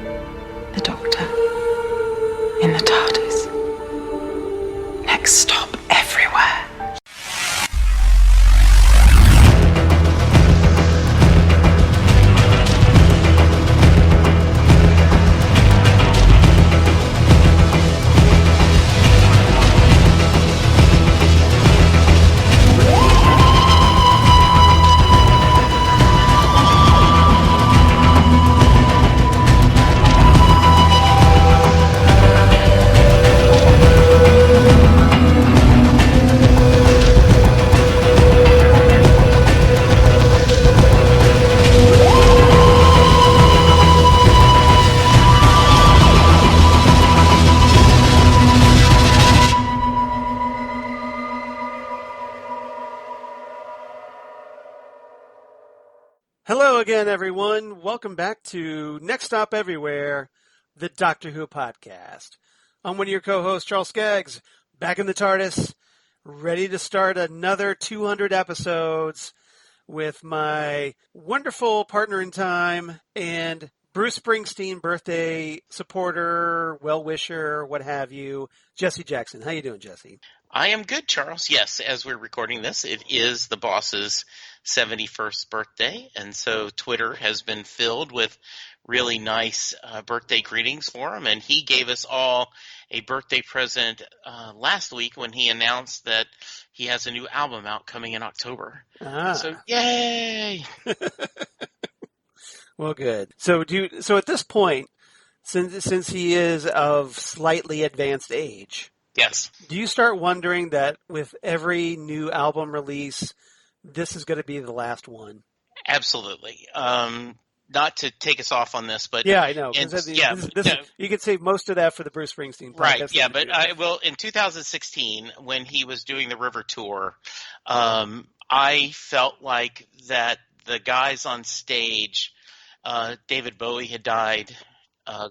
The Doctor. In the TARDIS. Next stop, everywhere. Hello again, everyone. Welcome back to Next Stop Everywhere, the Doctor Who podcast. I'm one of your co-hosts, Charles Skaggs, back in the TARDIS, ready to start another 200 episodes with my wonderful partner in time and Bruce Springsteen birthday supporter, well-wisher, what have you, Jesse Jackson. How you doing, Jesse? I am good, Charles. Yes, as we're recording this, it is the boss's 71st birthday, and so Twitter has been filled with really nice birthday greetings for him, and he gave us all a birthday present last week when he announced that he has a new album out coming in October. So, yay! Well, good. So at this point, since he is of slightly advanced age, yes, do you start wondering that with every new album release, this is going to be the last one? Absolutely. Not to take us off on this, but yeah, I know. No. You could save most of that for the Bruce Springsteen podcast. Right, yeah, but in 2016, when he was doing the River Tour, I felt like that the guys on stage, David Bowie had died,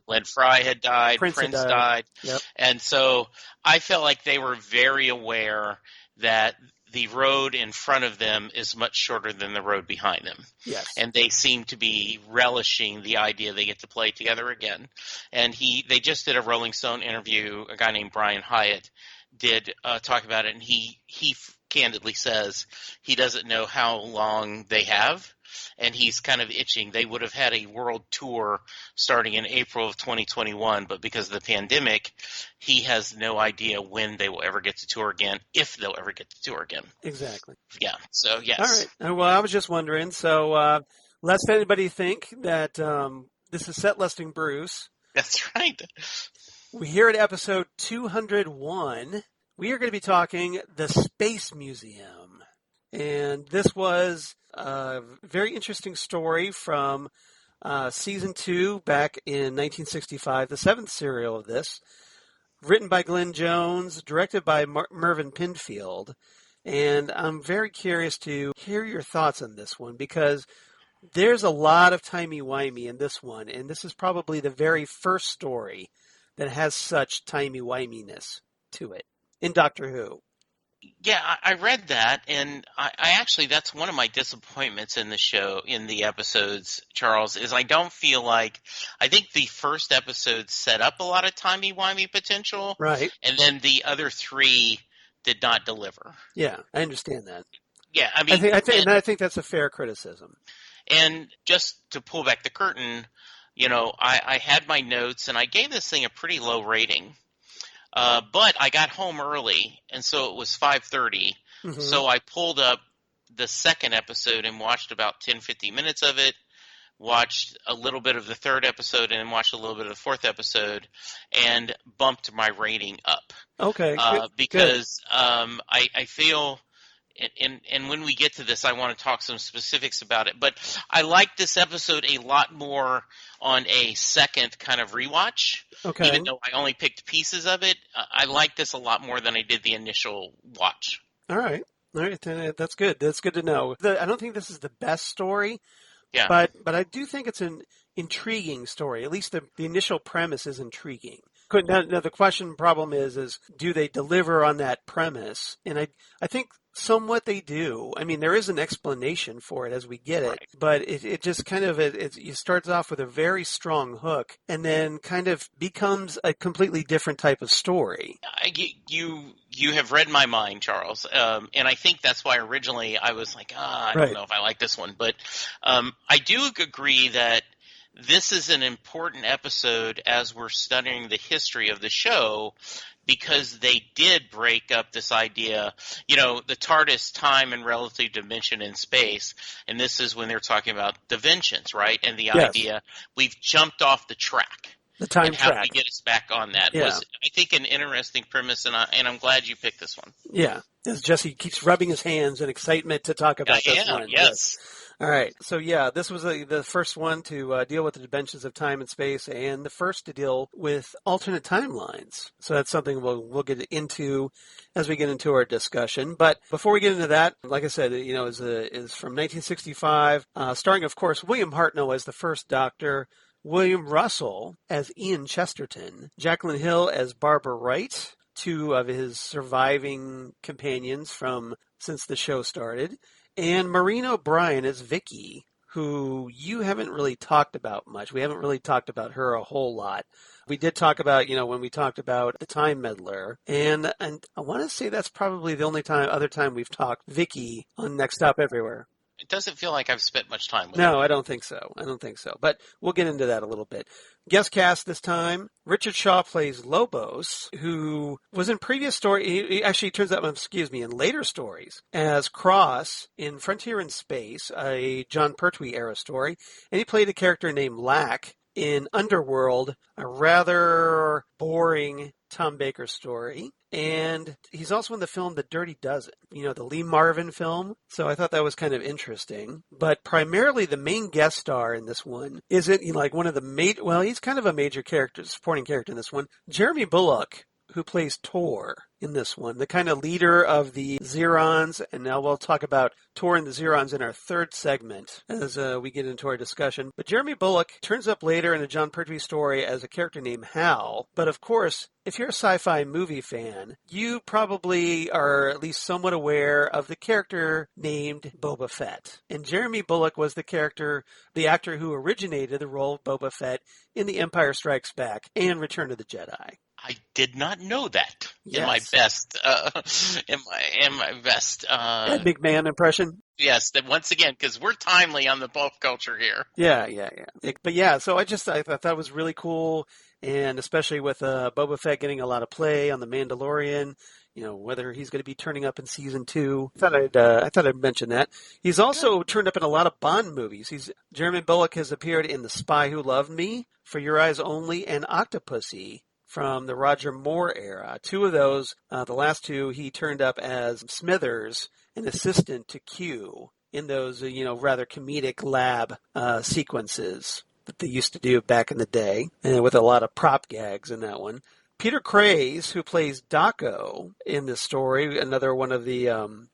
Glenn Frey had died, Prince died. Yep. And so I felt like they were very aware that the road in front of them is much shorter than the road behind them. Yes. And they seem to be relishing the idea they get to play together again. And they just did a Rolling Stone interview, a guy named Brian Hyatt did talk about it, and he candidly says he doesn't know how long they have, and he's kind of itching. They would have had a world tour starting in April of 2021, but because of the pandemic, he has no idea when they will ever get to tour again, if they'll ever get to tour again. Exactly. Yeah, so yes. All right. Well, I was just wondering, so lest anybody think that this is set listing Bruce. That's right. We're here at episode 201. We are going to be talking the Space Museum. And this was a very interesting story from season 2 back in 1965, the 7th serial of this, written by Glenn Jones, directed by Mervyn Pinfield. And I'm very curious to hear your thoughts on this one, because there's a lot of timey-wimey in this one, and this is probably the very first story that has such timey-wiminess to it in Doctor Who. Yeah, I read that, and I actually, that's one of my disappointments in the show, in the episodes, Charles, is I don't feel like, I think the first episode set up a lot of timey-wimey potential. Right. And then the other 3 did not deliver. Yeah, I understand that. Yeah, I mean, I think that's a fair criticism. And just to pull back the curtain, I had my notes, and I gave this thing a pretty low rating. But I got home early, and so it was 5:30. Mm-hmm. So I pulled up the second episode and watched about 10-15 minutes of it, watched a little bit of the third episode, and then watched a little bit of the fourth episode, and bumped my rating up. Okay. Because I feel, and when we get to this, I want to talk some specifics about it. But I like this episode a lot more on a second kind of rewatch. Okay. Even though I only picked pieces of it, I like this a lot more than I did the initial watch. All right. That's good. That's good to know. I don't think this is the best story. Yeah. But I do think it's an intriguing story. At least the initial premise is intriguing. Now the problem is do they deliver on that premise? And I think Somewhat they do. I mean, there is an explanation for it as we get it, Right. but it just kind of, it starts off with a very strong hook and then kind of becomes a completely different type of story. You have read my mind, Charles, and I think that's why originally I was like, I don't know if I like this one. But I do agree that this is an important episode as we're studying the history of the show, because they did break up this idea, the TARDIS, time and relative dimension in space, and this is when they're talking about dimensions, right? And the idea, we've jumped off the track. The time and how track. do we get us back on that? Was, I think, an interesting premise, and I'm glad you picked this one. Yeah, as Jesse keeps rubbing his hands in excitement to talk about this one. Yes. All right. So, this was the first one to deal with the dimensions of time and space, and the first to deal with alternate timelines. So that's something we'll get into as we get into our discussion. But before we get into that, like I said, is from 1965, starring, of course, William Hartnell as the first Doctor, William Russell as Ian Chesterton, Jacqueline Hill as Barbara Wright, two of his surviving companions from since the show started, and Maureen O'Brien as Vicki, who you haven't really talked about much. We haven't really talked about her a whole lot. We did talk about, when we talked about the Time Meddler, and I want to say that's probably the only other time we've talked Vicki on Next Stop Everywhere. It doesn't feel like I've spent much time with her. No, I don't think so. But we'll get into that a little bit. Guest cast this time, Richard Shaw plays Lobos, who was in previous story. He actually turns out, in later stories, as Cross in Frontier in Space, a John Pertwee era story, and he played a character named Lack in Underworld, a rather boring Tom Baker story. And he's also in the film The Dirty Dozen, the Lee Marvin film. So I thought that was kind of interesting. But primarily the main guest star in this one isn't like one of the he's kind of a major character, supporting character in this one. Jeremy Bulloch, who plays Tor in this one, the kind of leader of the Zerons. And now we'll talk about Tor and the Zerons in our third segment as we get into our discussion. But Jeremy Bulloch turns up later in a John Pertwee story as a character named Hal. But of course, if you're a sci-fi movie fan, you probably are at least somewhat aware of the character named Boba Fett. And Jeremy Bulloch was the actor who originated the role of Boba Fett in The Empire Strikes Back and Return of the Jedi. I did not know that. Yes. In my best, Ed McMahon impression. Yes, that once again, because we're timely on the pop culture here. Yeah. But so I thought that was really cool, and especially with Boba Fett getting a lot of play on The Mandalorian. Whether he's going to be turning up in season 2. I thought I'd mention that. He's also turned up in a lot of Bond movies. Jeremy Bulloch has appeared in The Spy Who Loved Me, For Your Eyes Only, and Octopussy from the Roger Moore era. Two of those, the last two, he turned up as Smithers, an assistant to Q, in those, rather comedic lab sequences that they used to do back in the day, and with a lot of prop gags in that one. Peter Craze, who plays Daco in this story, another one of the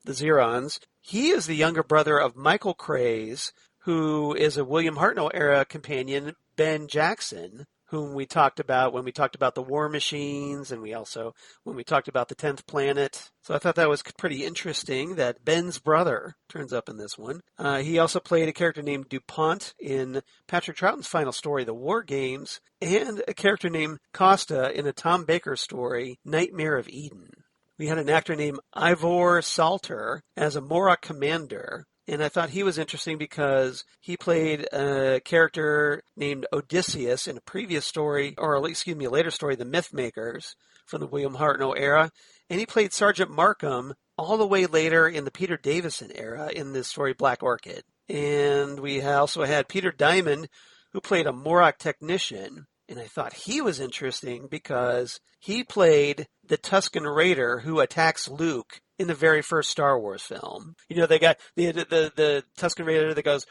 Zerons, he is the younger brother of Michael Craze, who is a William Hartnell era companion, Ben Jackson, whom we talked about when we talked about the War Machines, and when we talked about the 10th Planet. So I thought that was pretty interesting that Ben's brother turns up in this one. He also played a character named DuPont in Patrick Troughton's final story, The War Games, and a character named Costa in a Tom Baker story, Nightmare of Eden. We had an actor named Ivor Salter as a Morok commander. And I thought he was interesting because he played a character named Odysseus in a previous story, a later story, The Mythmakers, from the William Hartnell era. And he played Sergeant Markham all the way later in the Peter Davison era in the story Black Orchid. And we also had Peter Diamond, who played a Morok technician. And I thought he was interesting because he played the Tusken Raider who attacks Luke in the very first Star Wars film. They got the Tusken Raider that goes,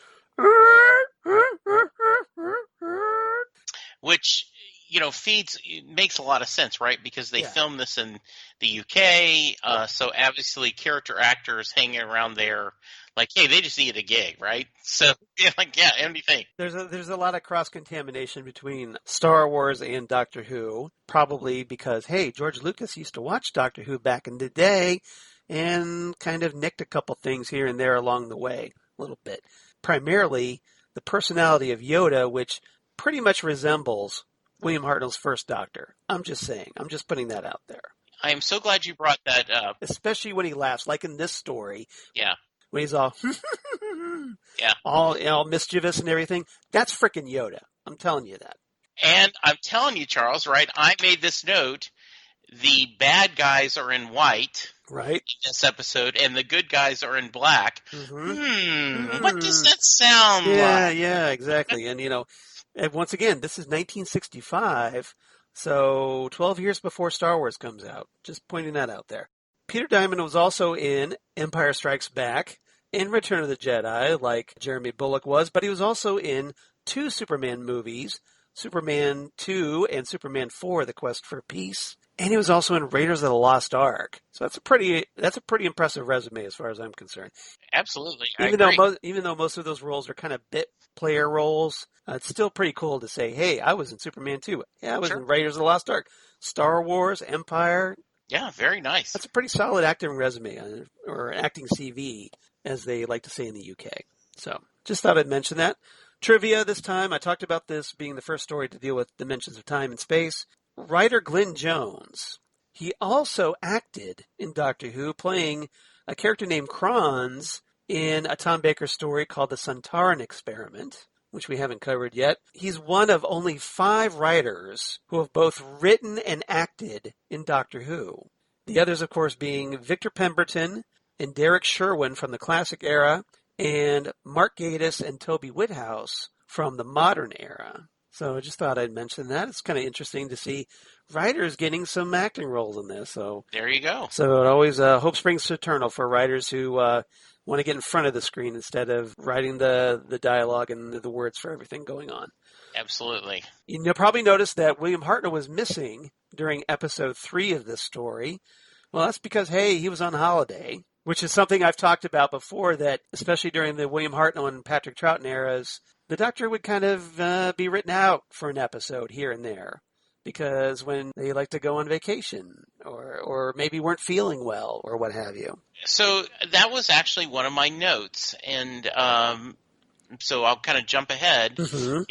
which, makes a lot of sense, right? Because they filmed this in the UK, so obviously character actors hanging around there, like, hey, they just needed a gig, right? So, anything. There's a lot of cross-contamination between Star Wars and Doctor Who, probably because, hey, George Lucas used to watch Doctor Who back in the day, and kind of nicked a couple things here and there along the way, a little bit. Primarily, the personality of Yoda, which pretty much resembles William Hartnell's first Doctor. I'm just saying. I'm just putting that out there. I am so glad you brought that up. Especially when he laughs, like in this story. Yeah. When he's all, yeah, all mischievous and everything. That's frickin' Yoda. I'm telling you that. And I'm telling you, Charles, right, I made this note. The bad guys are in white. Right. In this episode, and the good guys are in black. Mm-hmm. What does that sound like? Yeah, exactly. And, and once again, this is 1965, so 12 years before Star Wars comes out. Just pointing that out there. Peter Diamond was also in Empire Strikes Back and Return of the Jedi, like Jeremy Bulloch was, but he was also in 2 Superman movies, Superman 2 and Superman 4, The Quest for Peace. And he was also in Raiders of the Lost Ark. So that's a pretty impressive resume as far as I'm concerned. Absolutely. Even though most of those roles are kind of bit player roles, it's still pretty cool to say, hey, I was in Superman 2. Yeah, I was in Raiders of the Lost Ark. Star Wars, Empire. Yeah, very nice. That's a pretty solid acting resume, or acting CV, as they like to say in the UK. So just thought I'd mention that. Trivia this time. I talked about this being the first story to deal with dimensions of time and space. Writer Glenn Jones, he also acted in Doctor Who, playing a character named Kronz in a Tom Baker story called The Sontaran Experiment, which we haven't covered yet. He's one of only 5 writers who have both written and acted in Doctor Who. The others, of course, being Victor Pemberton and Derek Sherwin from the classic era, and Mark Gatiss and Toby Whithouse from the modern era. So I just thought I'd mention that. It's kind of interesting to see writers getting some acting roles in this. So there you go. So it always hope springs eternal for writers who want to get in front of the screen instead of writing the dialogue and the words for everything going on. Absolutely. You'll probably notice that William Hartnell was missing during episode 3 of this story. Well, that's because, hey, he was on holiday, which is something I've talked about before, that especially during the William Hartnell and Patrick Troughton eras, the Doctor would kind of be written out for an episode here and there, because when they like to go on vacation or maybe weren't feeling well or what have you. So that was actually one of my notes, and so I'll kind of jump ahead. Mm-hmm.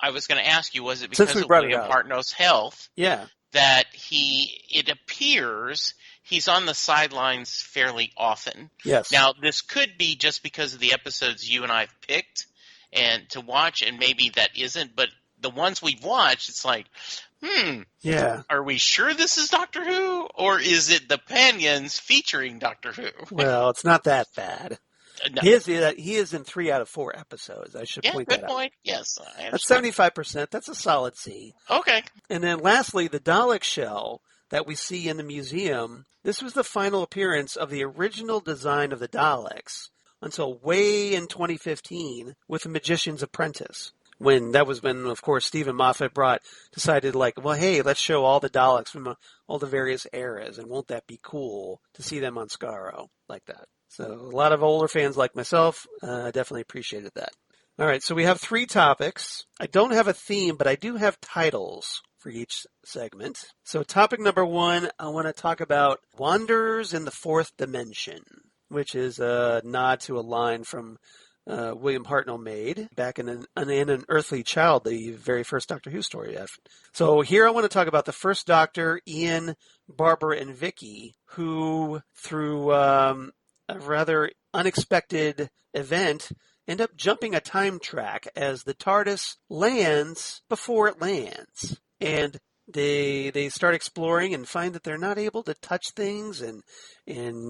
I was going to ask you, was it because of William Hartnell's health? Yeah. That it appears he's on the sidelines fairly often. Yes. Now, this could be just because of the episodes you and I have picked and to watch, and maybe that isn't, but the ones we've watched, it's like, yeah, are we sure this is Doctor Who, or is it the Panions featuring Doctor Who? Well, it's not that bad. No. He is in 3 out of 4 episodes. I should point that out. Good point. Yes, that's 75%. That's a solid C. Okay. And then lastly, the Dalek shell that we see in the museum. This was the final appearance of the original design of the Daleks until way in 2015 with The Magician's Apprentice. When, of course, Stephen Moffat decided, well, hey, let's show all the Daleks from all the various eras, and won't that be cool to see them on Skaro like that? So a lot of older fans like myself definitely appreciated that. All right, so we have 3 topics. I don't have a theme, but I do have titles for each segment. So topic number 1, I want to talk about Wanderers in the Fourth Dimension, which is a nod to a line from William Hartnell made back in an Earthly Child, the very first Doctor Who story. So here I want to talk about the first Doctor, Ian, Barbara, and Vicki, who through a rather unexpected event end up jumping a time track as the TARDIS lands before it lands. And they start exploring and find that they're not able to touch things and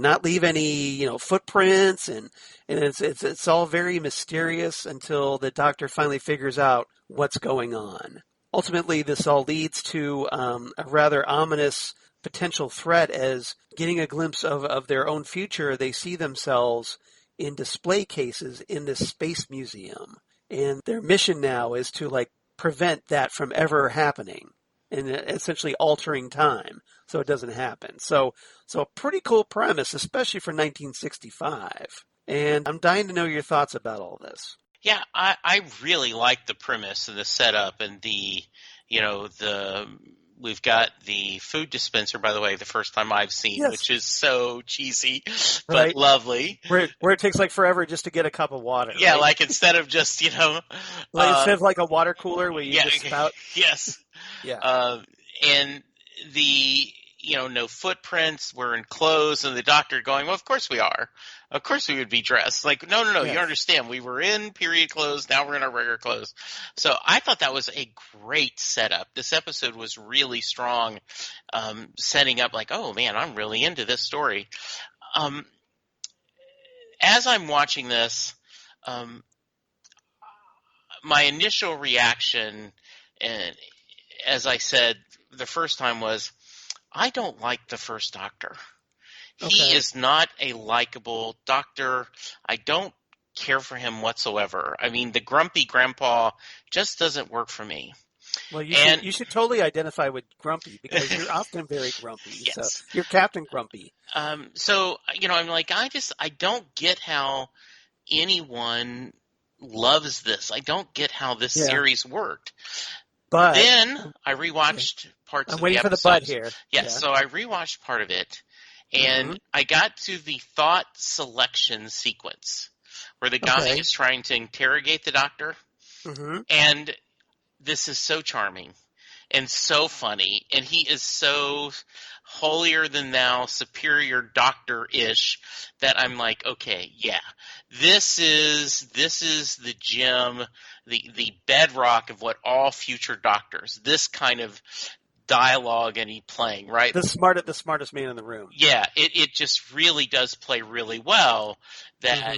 not leave any footprints, and it's all very mysterious until the Doctor finally figures out what's going on. Ultimately, this all leads to a rather ominous potential threat, as getting a glimpse of their own future, they see themselves in display cases in this space museum, and their mission now is to prevent that from ever happening, and essentially altering time so it doesn't happen. So a pretty cool premise, especially for 1965. And I'm dying to know your thoughts about all this. Yeah, I really like the premise and the setup and the We've got the food dispenser, by the way, the first time I've seen, Yes. which is so cheesy, but Right. lovely. Where it takes like forever just to get a cup of water. Yeah, right? like instead of just, Instead of like a water cooler where you just spout. yes. Yeah. And the, no footprints, we're in clothes, and the doctor going, well, of course we are. Of course we would be dressed. Like, no, Yes. you don't understand. We were in period clothes, now we're in our regular clothes. So I thought that was a great setup. This episode was really strong, setting up like, oh man, I'm really into this story. As I'm watching this, my initial reaction, and as I said the first time, was I don't like the first Doctor. He Okay. is not a likable doctor. I don't care for him whatsoever. I mean, the grumpy grandpa just doesn't work for me. Well, you should totally identify with Grumpy because you're often very grumpy. Yes. So you're Captain Grumpy. So, I'm like, I don't get how anyone loves this. I don't get how this series worked. But Then I rewatched parts of the episode. I'm waiting for the but here. Yes, yeah. So I rewatched part of it, and I got to the thought selection sequence where the guy is trying to interrogate the doctor, and this is so charming and so funny, and he is so holier than thou, superior doctor-ish that I'm like, okay, yeah, this is the gem, the bedrock of what all future doctors, this kind of dialogue and he playing, right? The smartest man in the room. Yeah, it just really does play really well that,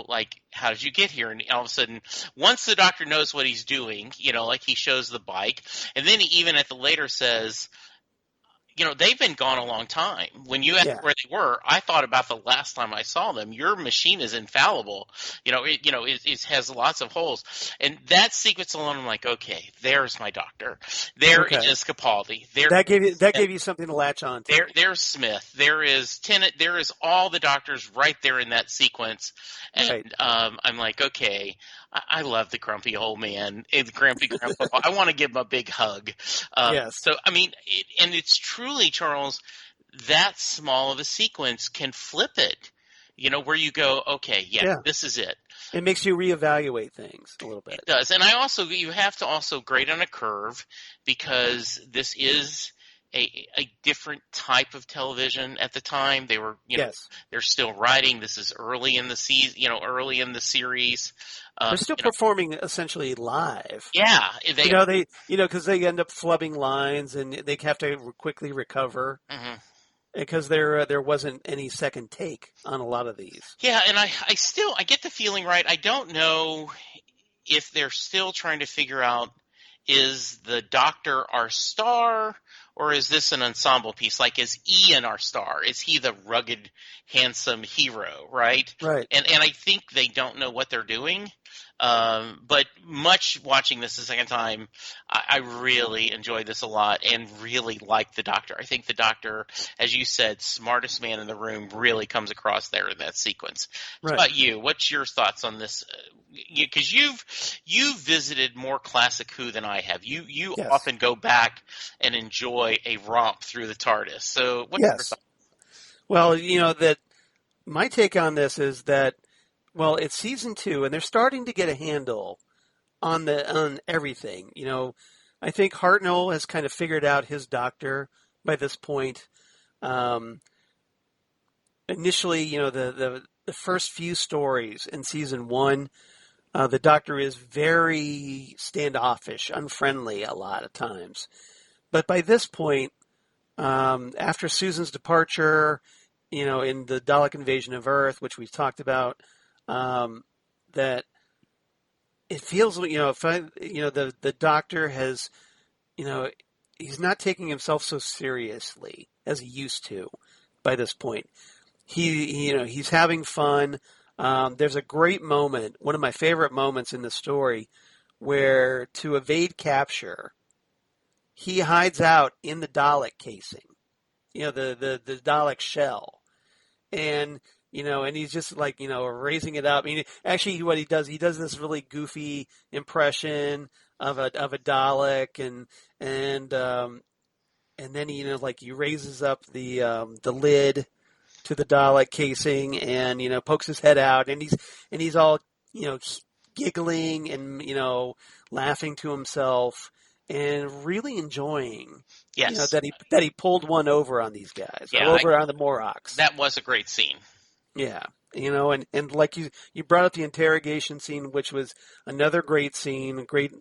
like, how did you get here? And all of a sudden, once the doctor knows what he's doing, like he shows the bike, and then he even at the later says, they've been gone a long time. When you asked where they were, I thought about the last time I saw them. Your machine is infallible. It has lots of holes. And that sequence alone, I'm like, okay, there's my doctor. There is Capaldi. That gave you something to latch on to. There's Smith. There is Tennant. There is all the doctors right there in that sequence. And I'm like, okay, I love the grumpy old man, the grumpy grandpa. I want to give him a big hug. Yes. So, I mean, and it's truly, Charles, that small of a sequence can flip it, where you go, okay, this is it. It makes you reevaluate things a little bit. It does. And you have to also grade on a curve because this is a different type of television at the time. They were, they're still writing. This is early in the season, early in the series. They're still performing essentially live. Yeah, because they end up flubbing lines and they have to quickly recover. Because there wasn't any second take on a lot of these. Yeah, and I get the feeling, right, I don't know if they're still trying to figure out, is the doctor our star or is this an ensemble piece? Like, is Ian our star? Is he the rugged, handsome hero, right? Right. And I think they don't know what they're doing. But much watching this the second time, I really enjoyed this a lot and really liked the doctor. I think the doctor, as you said, smartest man in the room, really comes across there in that sequence. Right. How about you? What's your thoughts on this? Because you've visited more classic Who than I have. You often go back and enjoy a romp through the TARDIS. So what's your thoughts? Well, that my take on this is that, well, it's season 2, and they're starting to get a handle on everything. I think Hartnell has kind of figured out his doctor by this point. Initially, the first few stories in season 1, the doctor is very standoffish, unfriendly a lot of times. But by this point, after Susan's departure, in the Dalek invasion of Earth, which we've talked about, that it feels, the doctor has, he's not taking himself so seriously as he used to by this point. He's having fun. There's a great moment, one of my favorite moments in the story, where to evade capture, he hides out in the Dalek casing, the Dalek shell. And he's just like, raising it up. I mean, actually what he does this really goofy impression of a Dalek and and then he, he raises up the lid to the Dalek casing, and pokes his head out, and he's all giggling and laughing to himself, and really enjoying Yes. that he pulled one over on these guys, Yeah, or over on the Morocks. That was a great scene. Yeah. And like you brought up the interrogation scene, which was another great scene, a great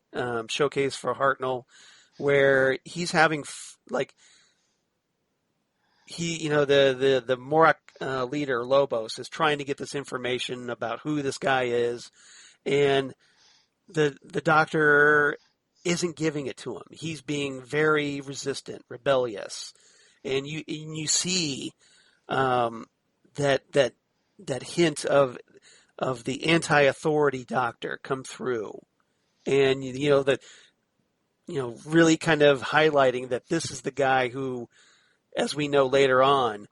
showcase for Hartnell, where he's having the Morag leader Lobos is trying to get this information about who this guy is, and the doctor isn't giving it to him. He's being very resistant, rebellious, and you see that hint of the anti-authority doctor come through, and really kind of highlighting that this is the guy who, as we know later on,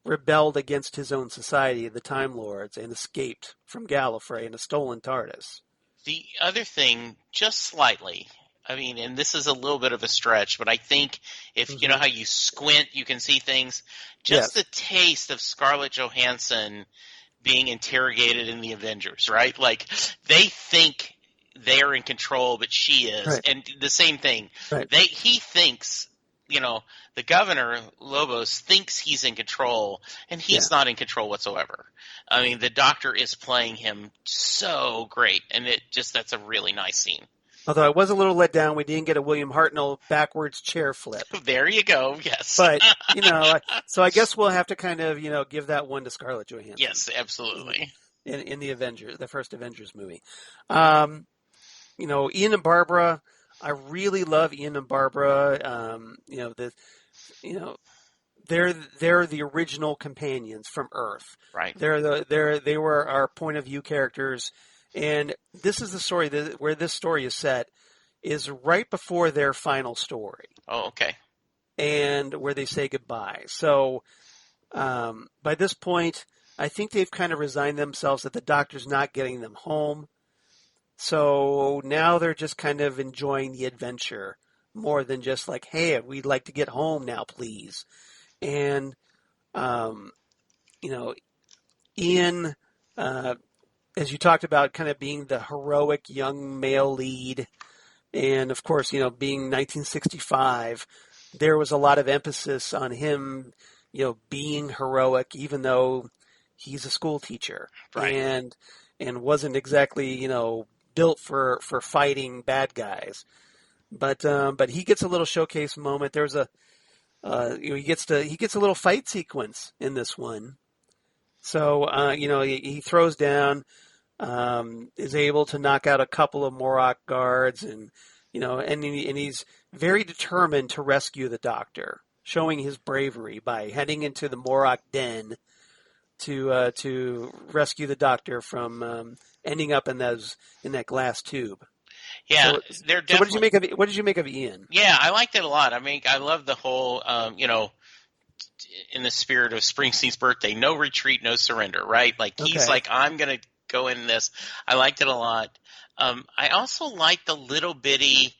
rebelled against his own society, the Time Lords, and escaped from Gallifrey in a stolen TARDIS. The other thing, just slightly, I mean, and this is a little bit of a stretch, but I think if you know how you squint, you can see things. Just the taste of Scarlett Johansson being interrogated in the Avengers, right? Like, they think they're in control, but she is. Right. And the same thing. Right. He thinks, the governor, Lobos, thinks he's in control, and he's not in control whatsoever. I mean, the doctor is playing him so great, and that's a really nice scene. Although I was a little let down, we didn't get a William Hartnell backwards chair flip. There you go, yes. But, so I guess we'll have to kind of, give that one to Scarlett Johansson. Yes, absolutely. In the Avengers, the first Avengers movie. Ian and Barbara, I really love Ian and Barbara. They're the original companions from Earth. Right. They were our point of view characters. And this is the story where this story is set, is right before their final story. Oh, okay. And where they say goodbye. So by this point, I think they've kind of resigned themselves that the doctor's not getting them home. So now they're just kind of enjoying the adventure more than just like, hey, we'd like to get home now, please. And, Ian, as you talked about, kind of being the heroic young male lead, and of course, being 1965, there was a lot of emphasis on him, being heroic, even though he's a school teacher, right. and wasn't exactly, built for fighting bad guys. But he gets a little showcase moment. There's he gets a little fight sequence in this one. So he throws down. Is able to knock out a couple of Morag guards, and he's very determined to rescue the doctor, showing his bravery by heading into the Morag den to rescue the doctor from ending up in that glass tube. Yeah, so, they're definitely. So what did you make of Ian? Yeah, I liked it a lot. I mean, I love the whole in the spirit of Springsteen's birthday, no retreat, no surrender, right? Like he's like, I'm gonna go in this. I liked it a lot. I also liked the little bitty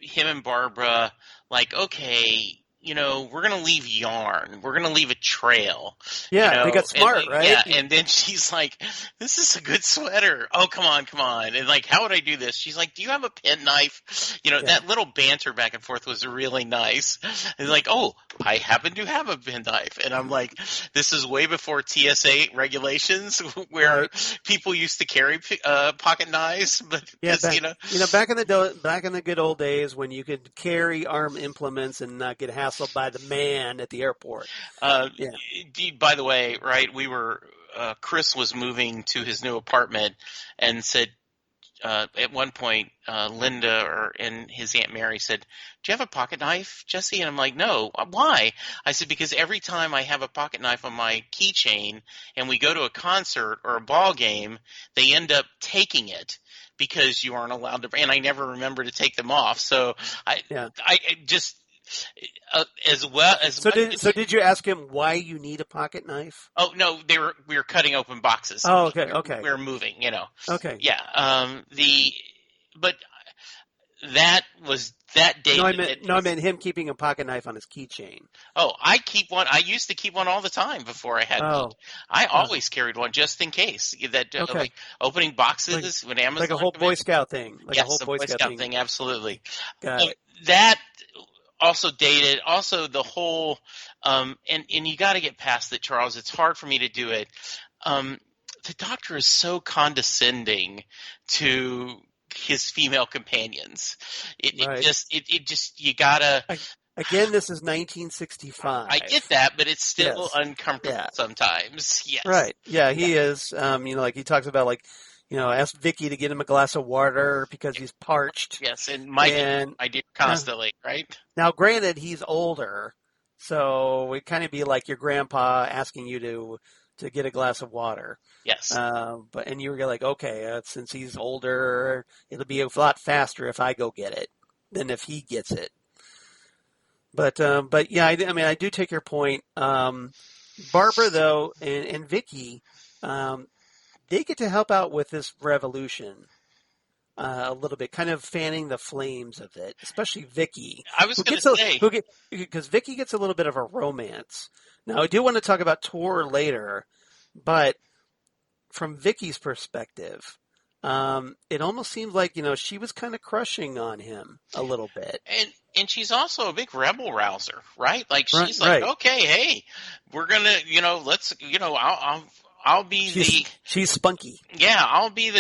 him and Barbara, like, okay, we're going to leave yarn. We're going to leave a trail. Yeah, they got smart, right? Yeah, and then she's like, this is a good sweater. Oh, come on. And like, how would I do this? She's like, do you have a penknife? That little banter back and forth was really nice. And like, oh, I happen to have a penknife. And I'm like, this is way before TSA regulations where people used to carry pocket knives. But back in the good old days when you could carry armed implements and not get hassled by the man at the airport. By the way, right, we were Chris was moving to his new apartment and said at one point Linda and his Aunt Mary said, do you have a pocket knife, Jesse? And I'm like, no. Why? I said, because every time I have a pocket knife on my keychain and we go to a concert or a ball game, they end up taking it because you aren't allowed to, and I never remember to take them off. So I just as well as so did you ask him why you need a pocket knife? Oh no, we were cutting open boxes. Oh, okay. We were moving, Okay. Yeah. But that was that day. I meant him keeping a pocket knife on his keychain. Oh, I keep one. I used to keep one all the time before I had meat. I always carried one just in case. That like opening boxes when Amazon, like a whole Boy Scout thing. Yes, a Boy Scout thing. Absolutely. Got it. That also dated. Also the whole and you got to get past that, Charles. It's hard for me to do it. The Doctor is so condescending to his female companions. It just you gotta. Again, this is 1965. I get that, but it's still uncomfortable sometimes. Yes. Right. Yeah, he is. Like he talks about, like, ask Vicki to get him a glass of water because he's parched. Yes, and I do constantly, right? Now, granted, he's older, so it kind of be like your grandpa asking you to get a glass of water. Yes. And you were like, okay, since he's older, it'll be a lot faster if I go get it than if he gets it. But yeah, I do take your point. Barbara, though, and Vicki, they get to help out with this revolution a little bit, kind of fanning the flames of it, especially Vicki. I was going to say. Because Vicki gets a little bit of a romance. Now, I do want to talk about Tor later, but from Vicki's perspective, it almost seems like, she was kind of crushing on him a little bit. And she's also a big rebel rouser, right? Like, she's like, okay, hey, we're going to, let's, I'll be she's spunky. Yeah, I'll be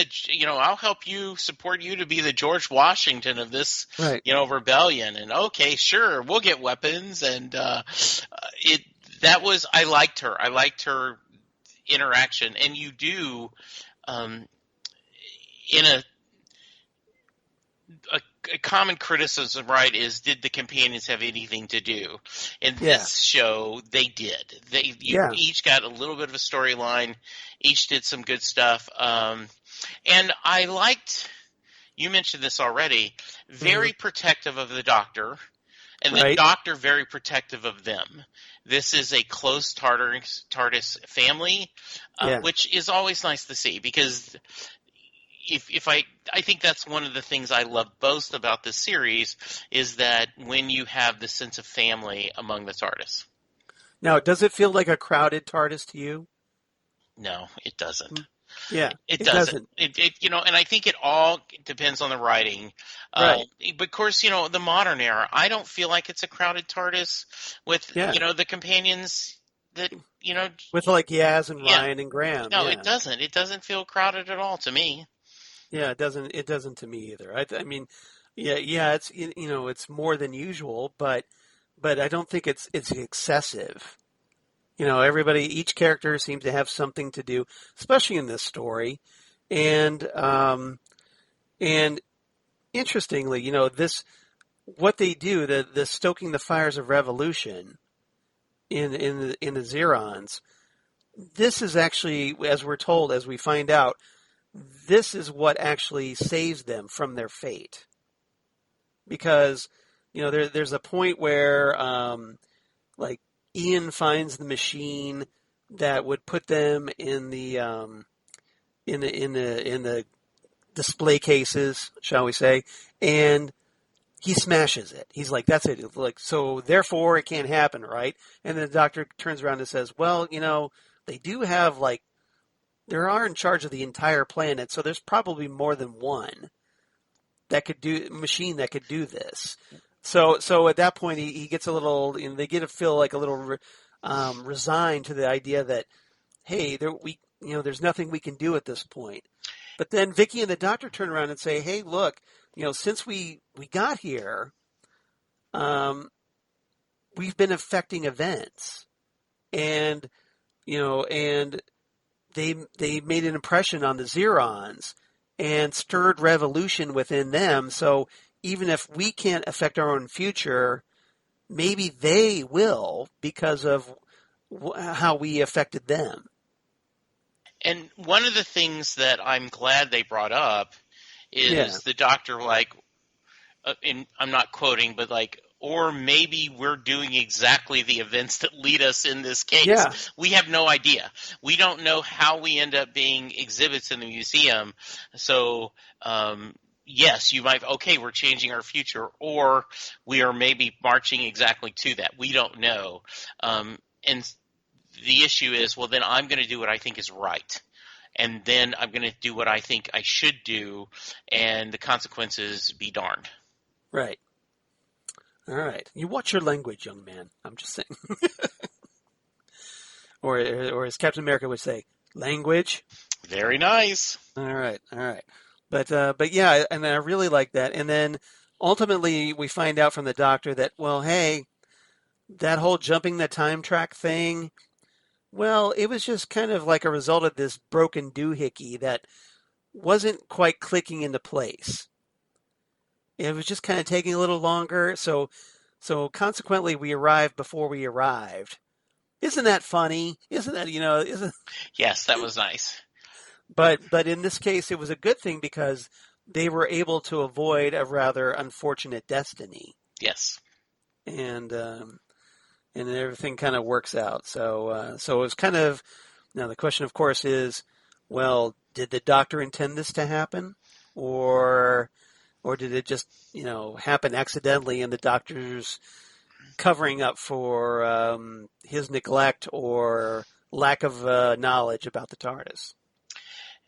I'll help you, support you to be the George Washington of this, rebellion. And okay, sure, we'll get weapons. And, I liked her. I liked her interaction. And you do, in a common criticism, right, is did the companions have anything to do? In this show, they did. You each got a little bit of a storyline. Each did some good stuff. And I liked, you mentioned this already, very protective of the Doctor, and the Doctor very protective of them. This is a close TARDIS family, which is always nice to see, because if I think that's one of the things I love most about this series is that when you have the sense of family among the TARDIS. Now, does it feel like a crowded TARDIS to you? No, it doesn't. Yeah, it doesn't. And I think it all depends on the writing. Right. But of course, the modern era, I don't feel like it's a crowded TARDIS with, the companions that, with like Yaz and Ryan and Graham. No, it doesn't. It doesn't feel crowded at all to me. Yeah, it doesn't. It doesn't to me either. I mean, it's it's more than usual, but I don't think it's excessive. Each character seems to have something to do, especially in this story, and interestingly, what they do, the stoking the fires of revolution in the Zerons. This is actually, as we're told, as we find out, this is what actually saves them from their fate. Because, there's a point where, like, Ian finds the machine that would put them in the display cases, shall we say, and he smashes it. He's like, that's it. Like, so therefore it can't happen, right? And then the Doctor turns around and says, well, they do have, like, they are in charge of the entire planet, so there's probably more than one machine that could do this. So at that point, he gets a little, they get to feel like a little resigned to the idea that, hey, there's nothing we can do at this point. But then Vicki and the Doctor turn around and say, hey, look, since we got here, we've been affecting events, and they made an impression on the Zerons and stirred revolution within them. So even if we can't affect our own future, maybe they will because of how we affected them. And one of the things that I'm glad they brought up is the Doctor, like, and I'm not quoting, but like, or maybe we're doing exactly the events that lead us in this case. Yeah. We have no idea. We don't know how we end up being exhibits in the museum. So, yes, you might, okay, we're changing our future, or we are maybe marching exactly to that. We don't know. And the issue is, well, then I'm going to do what I think is right. And then I'm going to do what I think I should do, and the consequences be darned. Right. All right. You watch your language, young man. I'm just saying. or as Captain America would say, language. Very nice. All right. But yeah, and I really like that. And then ultimately we find out from the doctor that, well, hey, that whole jumping the time track thing, well, it was just kind of like a result of this broken doohickey that wasn't quite clicking into place. It was just kind of taking a little longer. So consequently, we arrived before we arrived. Isn't that funny? Isn't that, isn't... Yes, that was nice. But in this case, it was a good thing because they were able to avoid a rather unfortunate destiny. Yes. And everything kind of works out. So it was kind of, now the question, of course, is, well, did the doctor intend this to happen? Or did it just, happen accidentally and the doctor's covering up for his neglect or lack of knowledge about the TARDIS?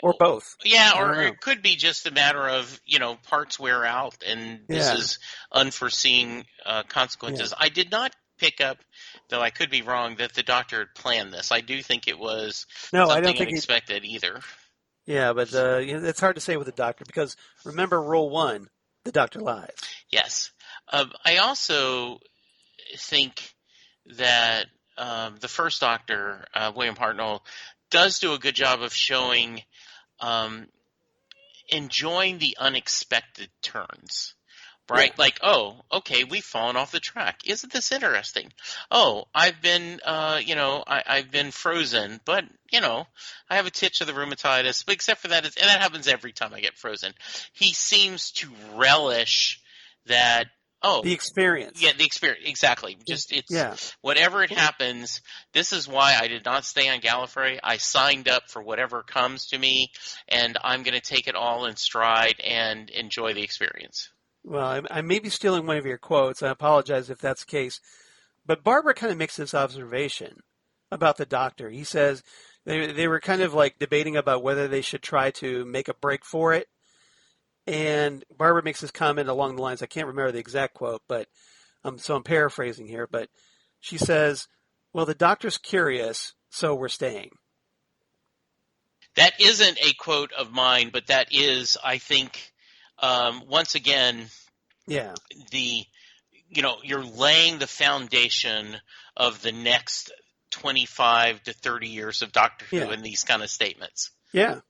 Or both. Yeah, or it could be just a matter of, parts wear out and this is unforeseen consequences. Yeah. I did not pick up, though I could be wrong, that the doctor had planned this. I do think it was something unexpected either. Yeah, but it's hard to say with the doctor because remember rule 1, the doctor lies. Yes. I also think that the first doctor, William Hartnell, does do a good job of showing enjoying the unexpected turns. Right? Yeah. Like, oh, okay, we've fallen off the track. Isn't this interesting? Oh, I've been, I've been frozen, but, I have a titch of the rheumatitis. But except for that, and that happens every time I get frozen. He seems to relish that. Oh, the experience. Yeah, the experience. Exactly. Just whatever it happens. This is why I did not stay on Gallifrey. I signed up for whatever comes to me, and I'm going to take it all in stride and enjoy the experience. Well, I may be stealing one of your quotes. I apologize if that's the case. But Barbara kind of makes this observation about the doctor. He says they were kind of like debating about whether they should try to make a break for it. And Barbara makes this comment along the lines, I can't remember the exact quote, but so I'm paraphrasing here. But she says, well, the doctor's curious, so we're staying. That isn't a quote of mine, but that is, I think, once again, you're laying the foundation of the next 25 to 30 years of Doctor Who in these kind of statements. Yeah.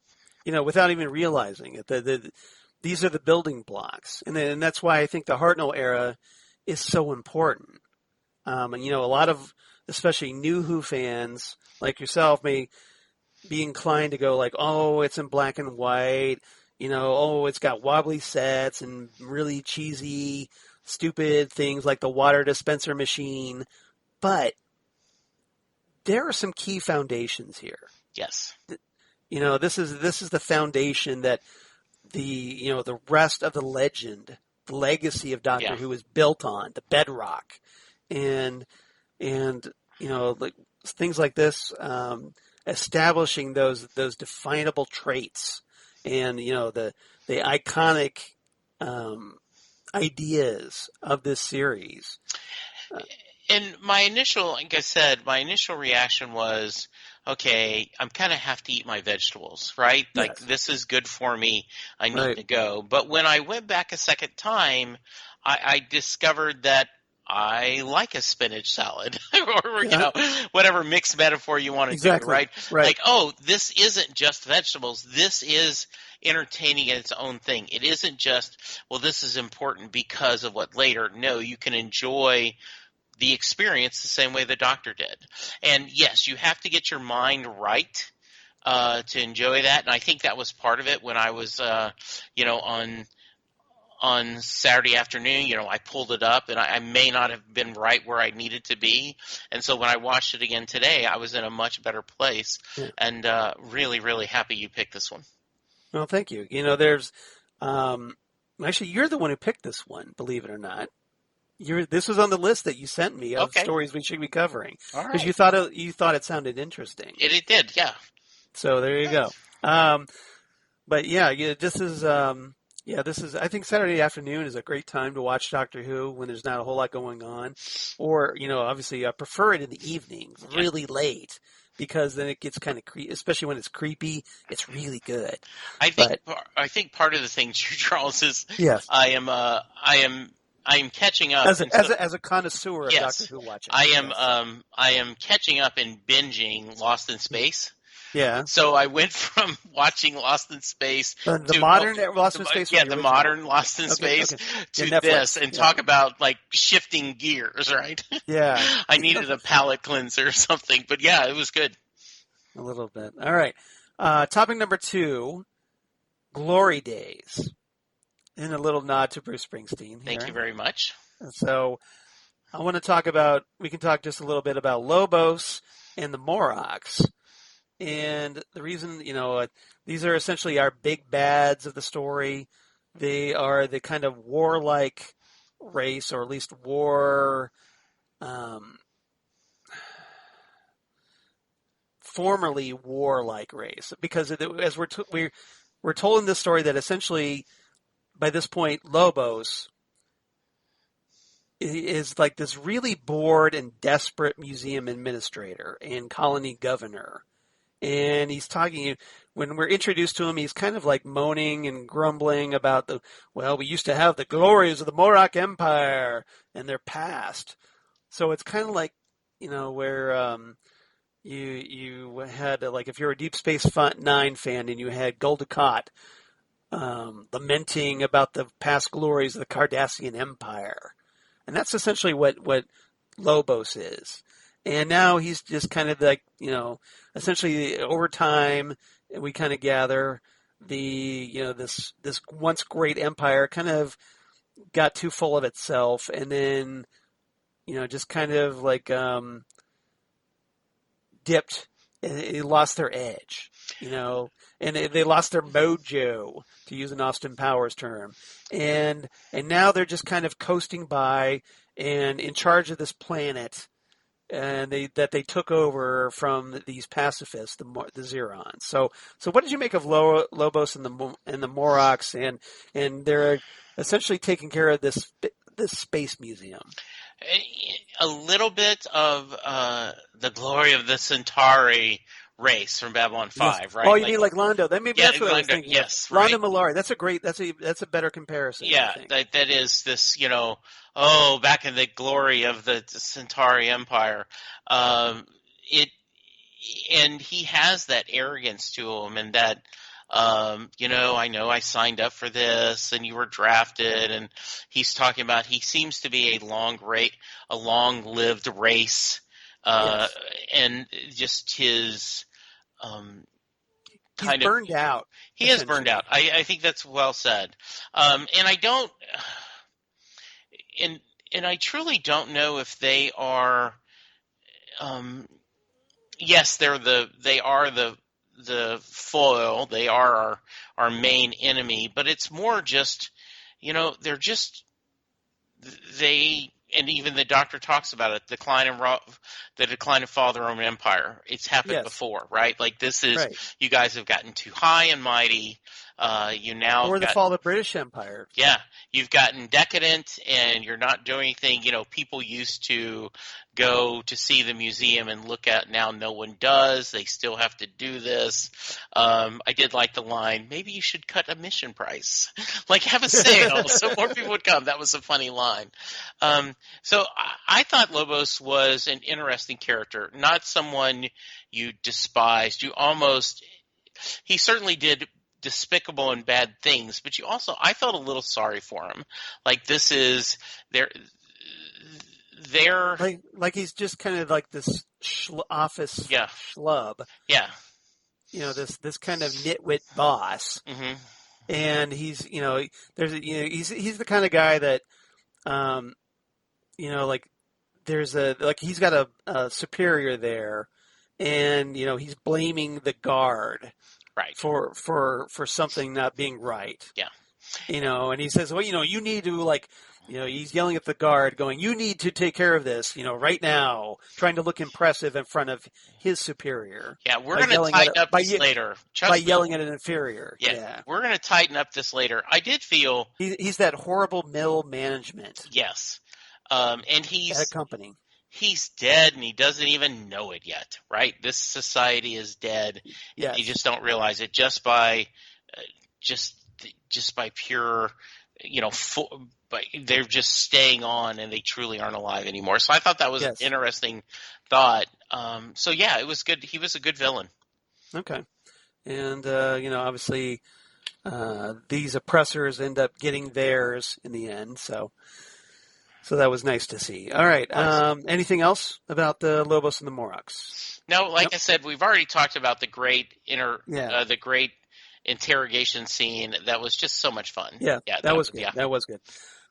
Without even realizing it. These are the building blocks. And that's why I think the Hartnell era is so important. And, a lot of, especially new Who fans like yourself may be inclined to go like, oh, it's in black and white. It's got wobbly sets and really cheesy, stupid things like the water dispenser machine. But there are some key foundations here. Yes. This is the foundation that the rest of the legend, the legacy of Doctor Who is built on, the bedrock. And like things like this, establishing those definable traits. And, the iconic ideas of this series. And my initial reaction was, okay, I'm kind of have to eat my vegetables, right? Yes. Like, this is good for me. I need to go. But when I went back a second time, I discovered that I like a spinach salad or, whatever mixed metaphor you want to do, right? Like, oh, this isn't just vegetables. This is entertaining in its own thing. It isn't just, well, this is important because of what later. No, you can enjoy the experience the same way the Doctor did. And yes, you have to get your mind right to enjoy that. And I think that was part of it when I was, on Saturday afternoon, I pulled it up and I may not have been right where I needed to be. And so when I watched it again today, I was in a much better place and really, really happy you picked this one. Well, thank you. There's, Actually, you're the one who picked this one, believe it or not. This was on the list that you sent me of stories we should be covering. All Because right. you thought it sounded interesting. It did, yeah. So there you go. But this is I think Saturday afternoon is a great time to watch Doctor Who when there's not a whole lot going on. Or, obviously I prefer it in the evening, really late, because then it gets kind of creepy, especially when it's creepy. It's really good. I think part of the thing, Charles, is yes. I am catching up as a connoisseur of yes, Doctor Who watching. I am catching up and binging Lost in Space. Yeah. So I went from watching Lost in Space the modern Lost in Space. Yeah, the modern Lost in Space to this, and talk about like shifting gears, right? Yeah. I needed a palate cleanser or something, but yeah, it was good. A little bit. All right. Topic number 2, Glory Days. And a little nod to Bruce Springsteen here. Thank you very much. So I want to we can talk just a little bit about Lobos and the Morlocks. And the reason, these are essentially our big bads of the story. They are the kind of warlike race, or at least formerly warlike race. Because as we're told in this story that essentially, by this point, Lobos is like this really bored and desperate museum administrator and colony governor. And he's talking, when we're introduced to him, he's kind of like moaning and grumbling about we used to have the glories of the Morlock Empire and their past. So it's kind of like, where you had, like, if you're a Deep Space Nine fan and you had Gul Dukat lamenting about the past glories of the Cardassian Empire. And that's essentially what Lobos is. And now he's just kind of like, essentially over time, we kind of gather this once great empire kind of got too full of itself, and then, just kind of like dipped, and it lost their edge, and they lost their mojo, to use an Austin Powers term. And now they're just kind of coasting by and in charge of this planet, and they took over from these pacifists, the Zerons. So what did you make of Lobos and the Morlocks, and they're essentially taking care of this space museum? A little bit of the glory of the Centauri race from Babylon 5, yes. right? Oh, you mean like Londo? That's what I was thinking. Yes, of. right. Londo Mollari. That's a better comparison. Yeah, that is this, back in the glory of the Centauri Empire. And he has that arrogance to him, and that, I know I signed up for this and you were drafted, and he's talking about, he seems to be a long-lived race, yes. And just his, he's burned out. He is burned out. I think that's well said. And I don't, and I truly don't know if they are, yes, they are the foil. They are our main enemy, but it's more just, they're just, and even the Doctor talks about it, the decline of Father Roman Empire. It's happened before, right? Like, this is, right. You guys have gotten too high and mighty. Or the fall of the British Empire. Yeah, you've gotten decadent, and you're not doing anything. People used to go to see the museum and look at. Now no one does. They still have to do this. I did like the line, maybe you should cut admission price. Like, have a sale so more people would come. That was a funny line. So I thought Lobos was an interesting character, not someone you despised. He certainly did despicable and bad things, but I felt a little sorry for him. Like, this is they're like he's just kind of like this office schlub. Yeah. This kind of nitwit boss. Mm-hmm. And he's he's the kind of guy that he's got a superior there, and he's blaming the guard. Right. For something not being right. Yeah. And he says, well, you need to he's yelling at the guard going, you need to take care of this, right now, trying to look impressive in front of his superior. Yeah, we're going to tighten up this later. By yelling at an inferior. Yeah. We're going to tighten up this later. I did feel... He's that horrible middle management. Yes. And he's... At a company. He's dead, and he doesn't even know it yet, right? This society is dead. Yes. You just don't realize it just by pure, they're just staying on, and they truly aren't alive anymore. So I thought that was an interesting thought. It was good. He was a good villain. Okay. And, obviously these oppressors end up getting theirs in the end, so that was nice to see. All right. Anything else about the Lobos and the Morocks? No, I said, we've already talked about the great the great interrogation scene. That was just so much fun. Yeah, that was good. Yeah. That was good.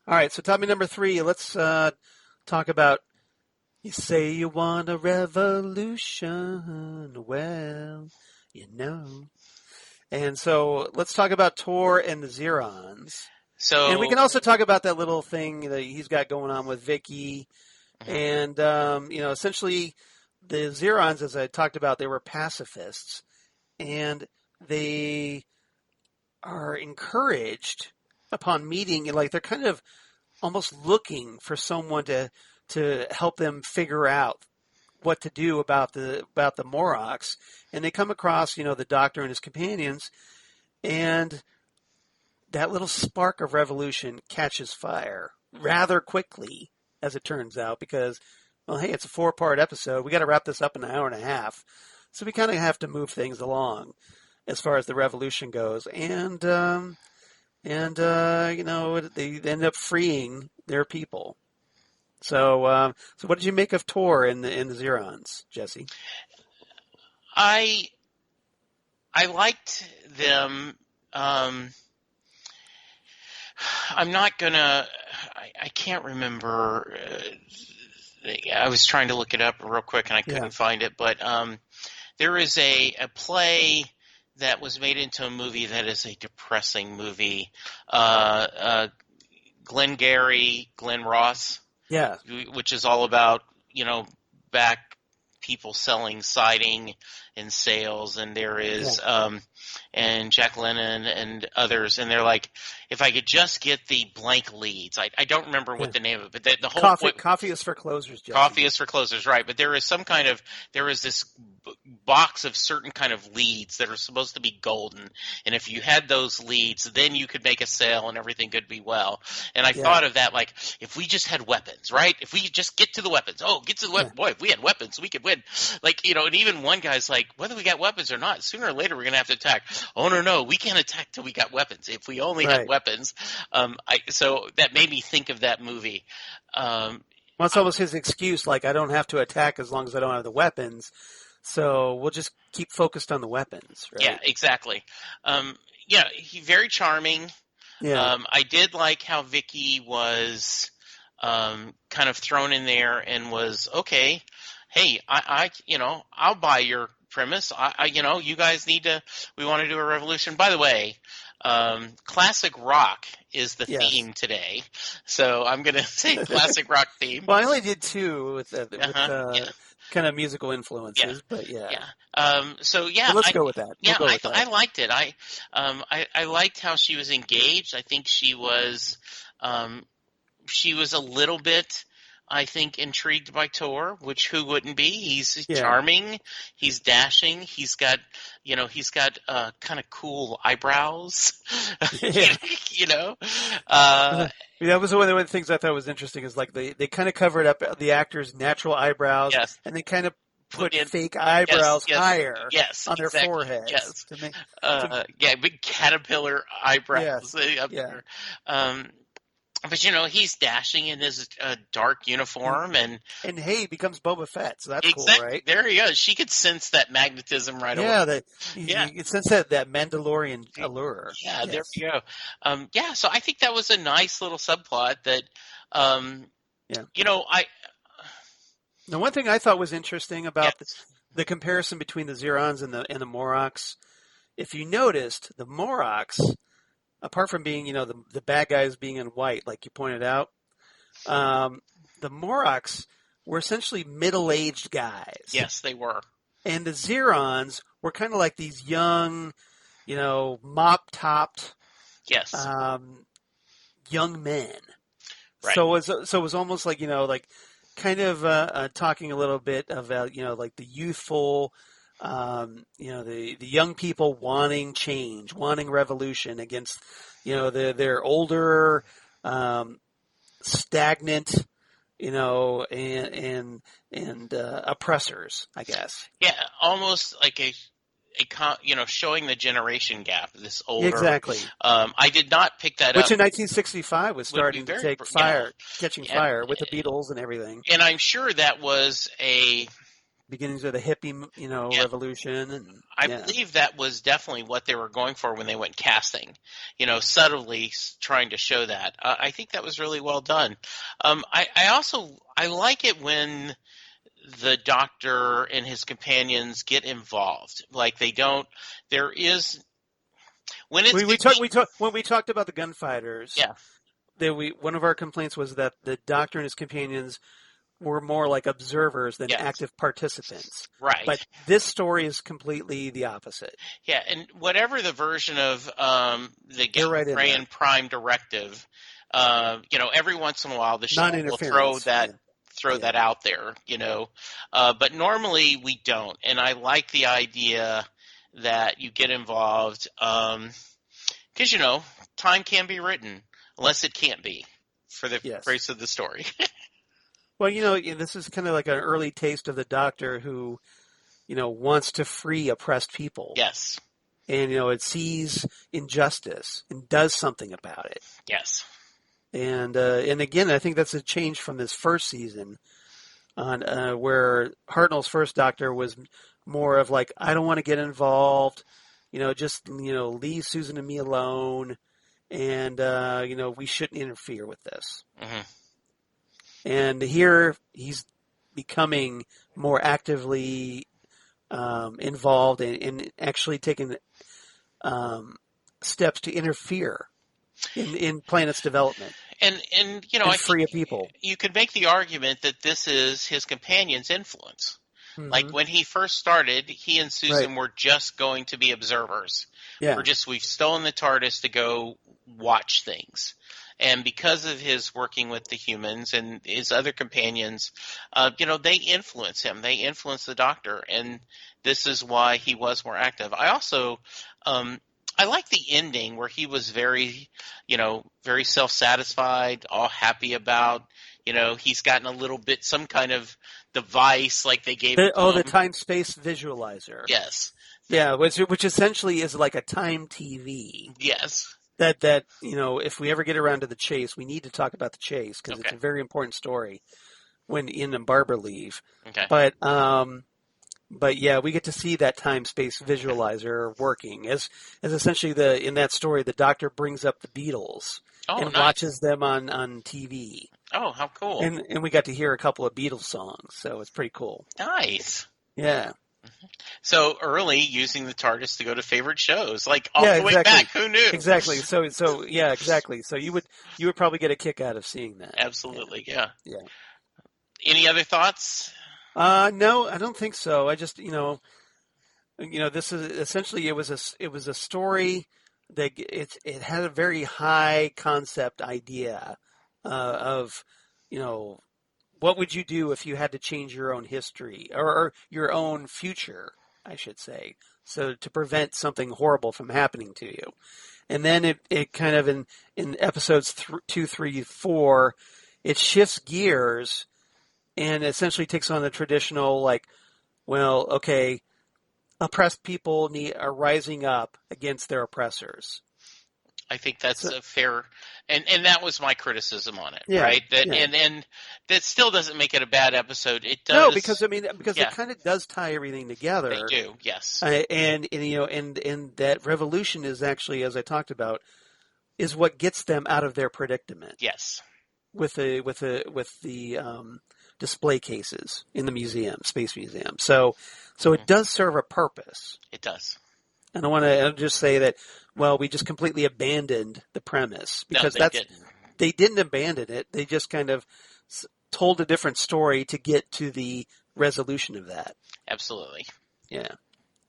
All right, so topic number 3, let's talk about, you say you want a revolution, well, And so let's talk about Tor and the Zerons. And we can also talk about that little thing that he's got going on with Vicki. And, essentially the Zerons, as I talked about, they were pacifists. And they are encouraged upon meeting, and they're kind of almost looking for someone to help them figure out what to do about the Morocks. And they come across, the doctor and his companions, and that little spark of revolution catches fire rather quickly, as it turns out, because, well, hey, it's a 4-part episode. We got to wrap this up in an hour and a half. So we kind of have to move things along as far as the revolution goes. And they end up freeing their people. So what did you make of Tor and the Zerons, Jesse? I liked them. I'm not gonna. I can't remember. I was trying to look it up real quick and I couldn't find it. But there is a play that was made into a movie that is a depressing movie. Glenn Ross. Yeah. Which is all about, back people selling siding and sales, and there is and Jacqueline and others, and they're like, if I could just get the blank leads. I don't remember what the name of it, but the whole coffee is for closers, Jesse. Coffee is for closers, right? But there is this box of certain kind of leads that are supposed to be golden, and if you had those leads, then you could make a sale and everything could be well. And I thought of that, like, if we just had weapons, right? If we just get to the weapons, get to the weapons. Boy, if we had weapons, we could win. Like, and even one guy's like, whether we got weapons or not, sooner or later we're going to have to attack. Oh, no, we can't attack till we got weapons. If we only had weapons. So that made me think of that movie. Well, it's almost his excuse, like, I don't have to attack as long as I don't have the weapons. So we'll just keep focused on the weapons, right? Yeah, exactly. He's very charming. Yeah. I did like how Vicki was kind of thrown in there and was, okay, hey, I'll buy your premise. You guys we want to do a revolution. By the way, classic rock is the theme today. So I'm going to say classic rock theme. Well, I only did 2 with kind of musical influences, but so let's go with that. I liked it. I liked how she was engaged. I think she was a little bit, I think, intrigued by Tor, which who wouldn't be? He's charming, he's dashing, he's got kind of cool eyebrows. That was one of the things I thought was interesting is like they kind of covered up the actor's natural eyebrows, and they kind of put fake eyebrows higher on their foreheads. Yes. Big caterpillar eyebrows up there. But he's dashing in his dark uniform, and hey, he becomes Boba Fett, so that's cool, right? There he is. She could sense that magnetism right away. You could sense that Mandalorian allure. Yeah, there we go. So I think that was a nice little subplot that, The one thing I thought was interesting about the comparison between the Zerons and the Morocks, if you noticed, the Morocks apart from being, the bad guys being in white, like you pointed out, the Morlocks were essentially middle-aged guys. Yes, they were. And the Xerons were kind of like these young, mop-topped, Yes. young men. Right. So it was almost like, kind of talking a little bit about, like the youthful, the young people wanting change, wanting revolution against, their older, stagnant, and oppressors, I guess. Yeah, almost like showing the generation gap. This older, Exactly. I did not pick that Which up. in 1965 was starting to take fire, catching and, fire with the Beatles and everything. And I'm sure that was a beginnings of the hippie, revolution. And I believe that was definitely what they were going for when they went casting, subtly trying to show that. I think that was really well done. I like it when the Doctor and his companions get involved. Like they don't. There is when it's when we talked about the gunfighters. Yeah. One of our complaints was that the Doctor and his companions were more like observers than active participants. Right. But this story is completely the opposite. Yeah, and whatever the version of the Gallifreyan Prime Directive, every once in a while the show will throw that out there, but normally we don't. And I like the idea that you get involved because, time can be written unless it can't be for the grace of the story. Well, this is kind of like an early taste of the Doctor who, wants to free oppressed people. Yes. And, it sees injustice and does something about it. Yes. And again, I think that's a change from this first season on where Hartnell's first Doctor was more of like, I don't want to get involved, just, leave Susan and me alone. And, we shouldn't interfere with this. Mm-hmm. And here he's becoming more actively involved and actually taking steps to interfere in planet's development. And I free people. You could make the argument that this is his companion's influence. Mm-hmm. Like when he first started, he and Susan were just going to be observers. Yeah. We've stolen the TARDIS to go watch things. And because of his working with the humans and his other companions, they influence him. They influence the Doctor, and this is why he was more active. I also, I like the ending where he was very, very self-satisfied, all happy about, he's gotten a little bit, some kind of device like they gave him. The time-space visualizer. Yes. Yeah, which essentially is like a time TV. Yes. That if we ever get around to the chase, we need to talk about the chase because it's a very important story when Ian and Barbara leave. Okay. But yeah, we get to see that time-space visualizer working as essentially in that story, the Doctor brings up the Beatles and watches them on TV. Oh, how cool! And we got to hear a couple of Beatles songs, so it's pretty cool. Nice. Yeah. So early using the TARDIS to go to favorite shows, like all the way back. Who knew? Exactly. So yeah, exactly. So you would probably get a kick out of seeing that. Absolutely. Yeah. Yeah. Any other thoughts? No, I don't think so. I just this is essentially it was a story that it had a very high concept idea of what would you do if you had to change your own history or your own future, I should say, so to prevent something horrible from happening to you. And then it kind of in episodes 2, 3, 4, it shifts gears and essentially takes on the traditional oppressed people are rising up against their oppressors. I think that's a fair, and that was my criticism on it, right? And that still doesn't make it a bad episode. It does. No, because it kind of does tie everything together. They do, yes. And that revolution is actually, as I talked about, is what gets them out of their predicament. Yes. With the display cases in the museum, Space Museum. So it does serve a purpose. It does. And I want to just say that, well, we just completely abandoned the premise because didn't. They didn't abandon it. They just kind of told a different story to get to the resolution of that. Absolutely. Yeah.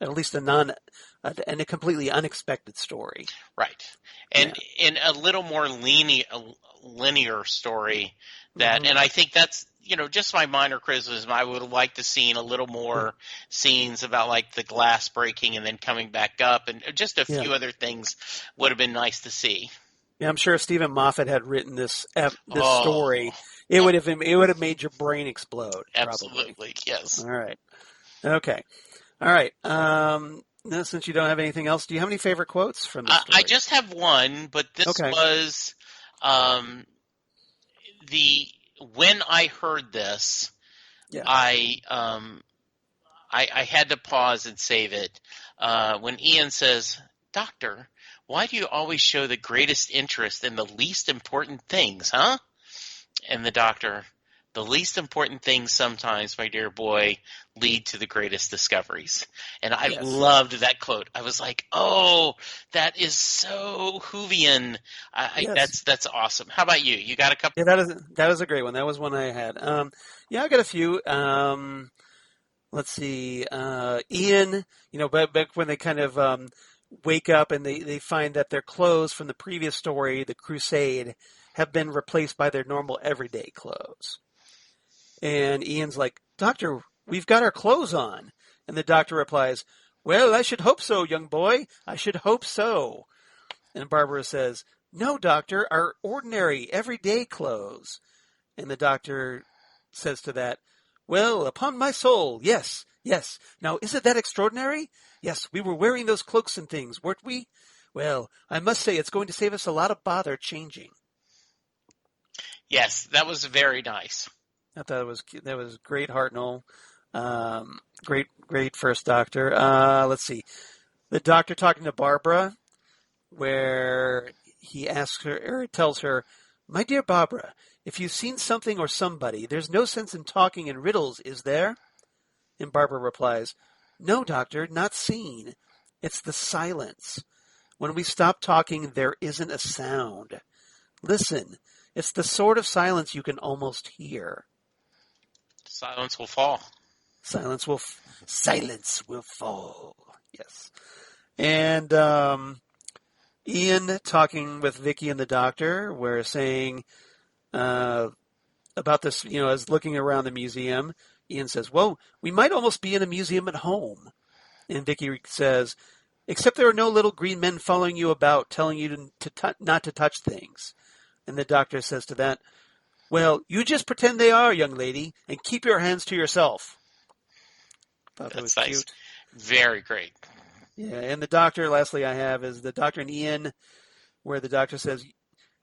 At least and a completely unexpected story. Right. And in a little more linear story that, and I think that's, just my minor criticism. I would have liked to seen a little more scenes about like the glass breaking and then coming back up, and just a few other things would have been nice to see. Yeah, I'm sure if Stephen Moffat had written this story, it would have made your brain explode. Absolutely, probably. Yes. All right. Okay. All right. Now, since you don't have anything else, do you have any favorite quotes from this story? I just have one, but this was when I heard this, I had to pause and save it. When Ian says, "Doctor, why do you always show the greatest interest in the least important things, huh?" And the doctor, "The least important things sometimes, my dear boy, lead to the greatest discoveries." And I loved that quote. I was like, oh, that is so Whovian. That's awesome. How about you? You got a couple? Yeah, that is a great one. That was one I had. I got a few. Let's see. Ian, back when they kind of wake up and they find that their clothes from the previous story, the Crusade, have been replaced by their normal everyday clothes. And Ian's like, "Doctor, we've got our clothes on." And the doctor replies, "Well, I should hope so, young boy. I should hope so." And Barbara says, "No, doctor, our ordinary, everyday clothes." And the doctor says to that, "Well, upon my soul, yes. Now, isn't that extraordinary? Yes, we were wearing those cloaks and things, weren't we? Well, I must say it's going to save us a lot of bother changing." Yes, that was very nice. I thought that was great, Hartnell. Great first Doctor. Let's see. The Doctor talking to Barbara, where he asks her, or tells her, "My dear Barbara, if you've seen something or somebody, there's no sense in talking in riddles, is there?" And Barbara replies, "No, Doctor, not seen. It's the silence. When we stop talking, there isn't a sound. Listen, it's the sort of silence you can almost hear." Silence will fall. Silence will fall. Yes. And Ian talking with Vicki and the doctor, where saying about this, as looking around the museum, Ian says, "Well, we might almost be in a museum at home." And Vicki says, "Except there are no little green men following you about, telling you not to touch things." And the doctor says to that, "Well, you just pretend they are, young lady, and keep your hands to yourself." Thought that was nice. cute. Very great. Yeah, and the doctor, lastly I have, is the doctor and Ian, where the doctor says,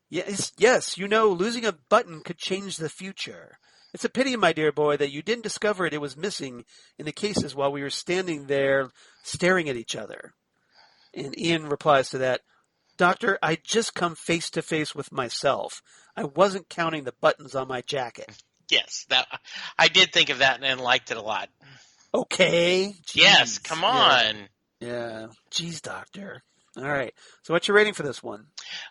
yes, losing a button could change the future. It's a pity, my dear boy, that you didn't discover it was missing in the cases while we were standing there staring at each other." And Ian replies to that, "Doctor, I just come face to face with myself. I wasn't counting the buttons on my jacket." Yes, I did think of that and liked it a lot. Okay. Jeez. Yes, come on. Yeah. Jeez, Doctor. All right. So what's your rating for this one?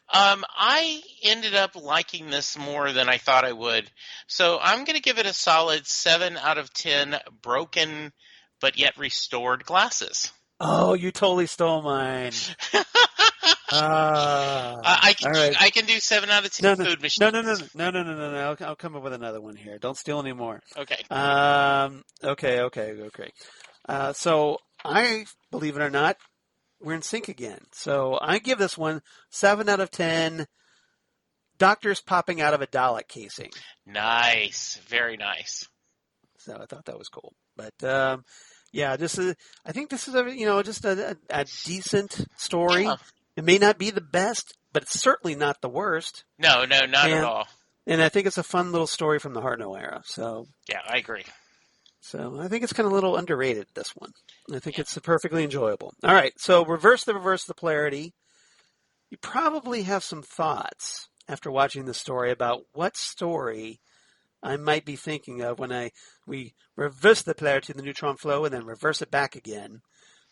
I ended up liking this more than I thought I would. So I'm going to give it a solid 7 out of 10 broken but yet restored glasses. Oh, you totally stole mine. I can do 7 out of 10 food machines. No. I'll come up with another one here. Don't steal any more. Okay. Okay. So I, believe it or not, we're in sync again. So I give this one 7 out of 10 doctors popping out of a Dalek casing. Nice. Very nice. So I thought that was cool. But I think this is just a decent story. Yeah. It may not be the best, but it's certainly not the worst. No, not at all. And I think it's a fun little story from the Hartnell era. So yeah, I agree. So I think it's kind of a little underrated, this one. I think it's perfectly enjoyable. All right, so reverse the polarity. You probably have some thoughts after watching the story about what story I might be thinking of when we reverse the polarity of the neutron flow and then reverse it back again.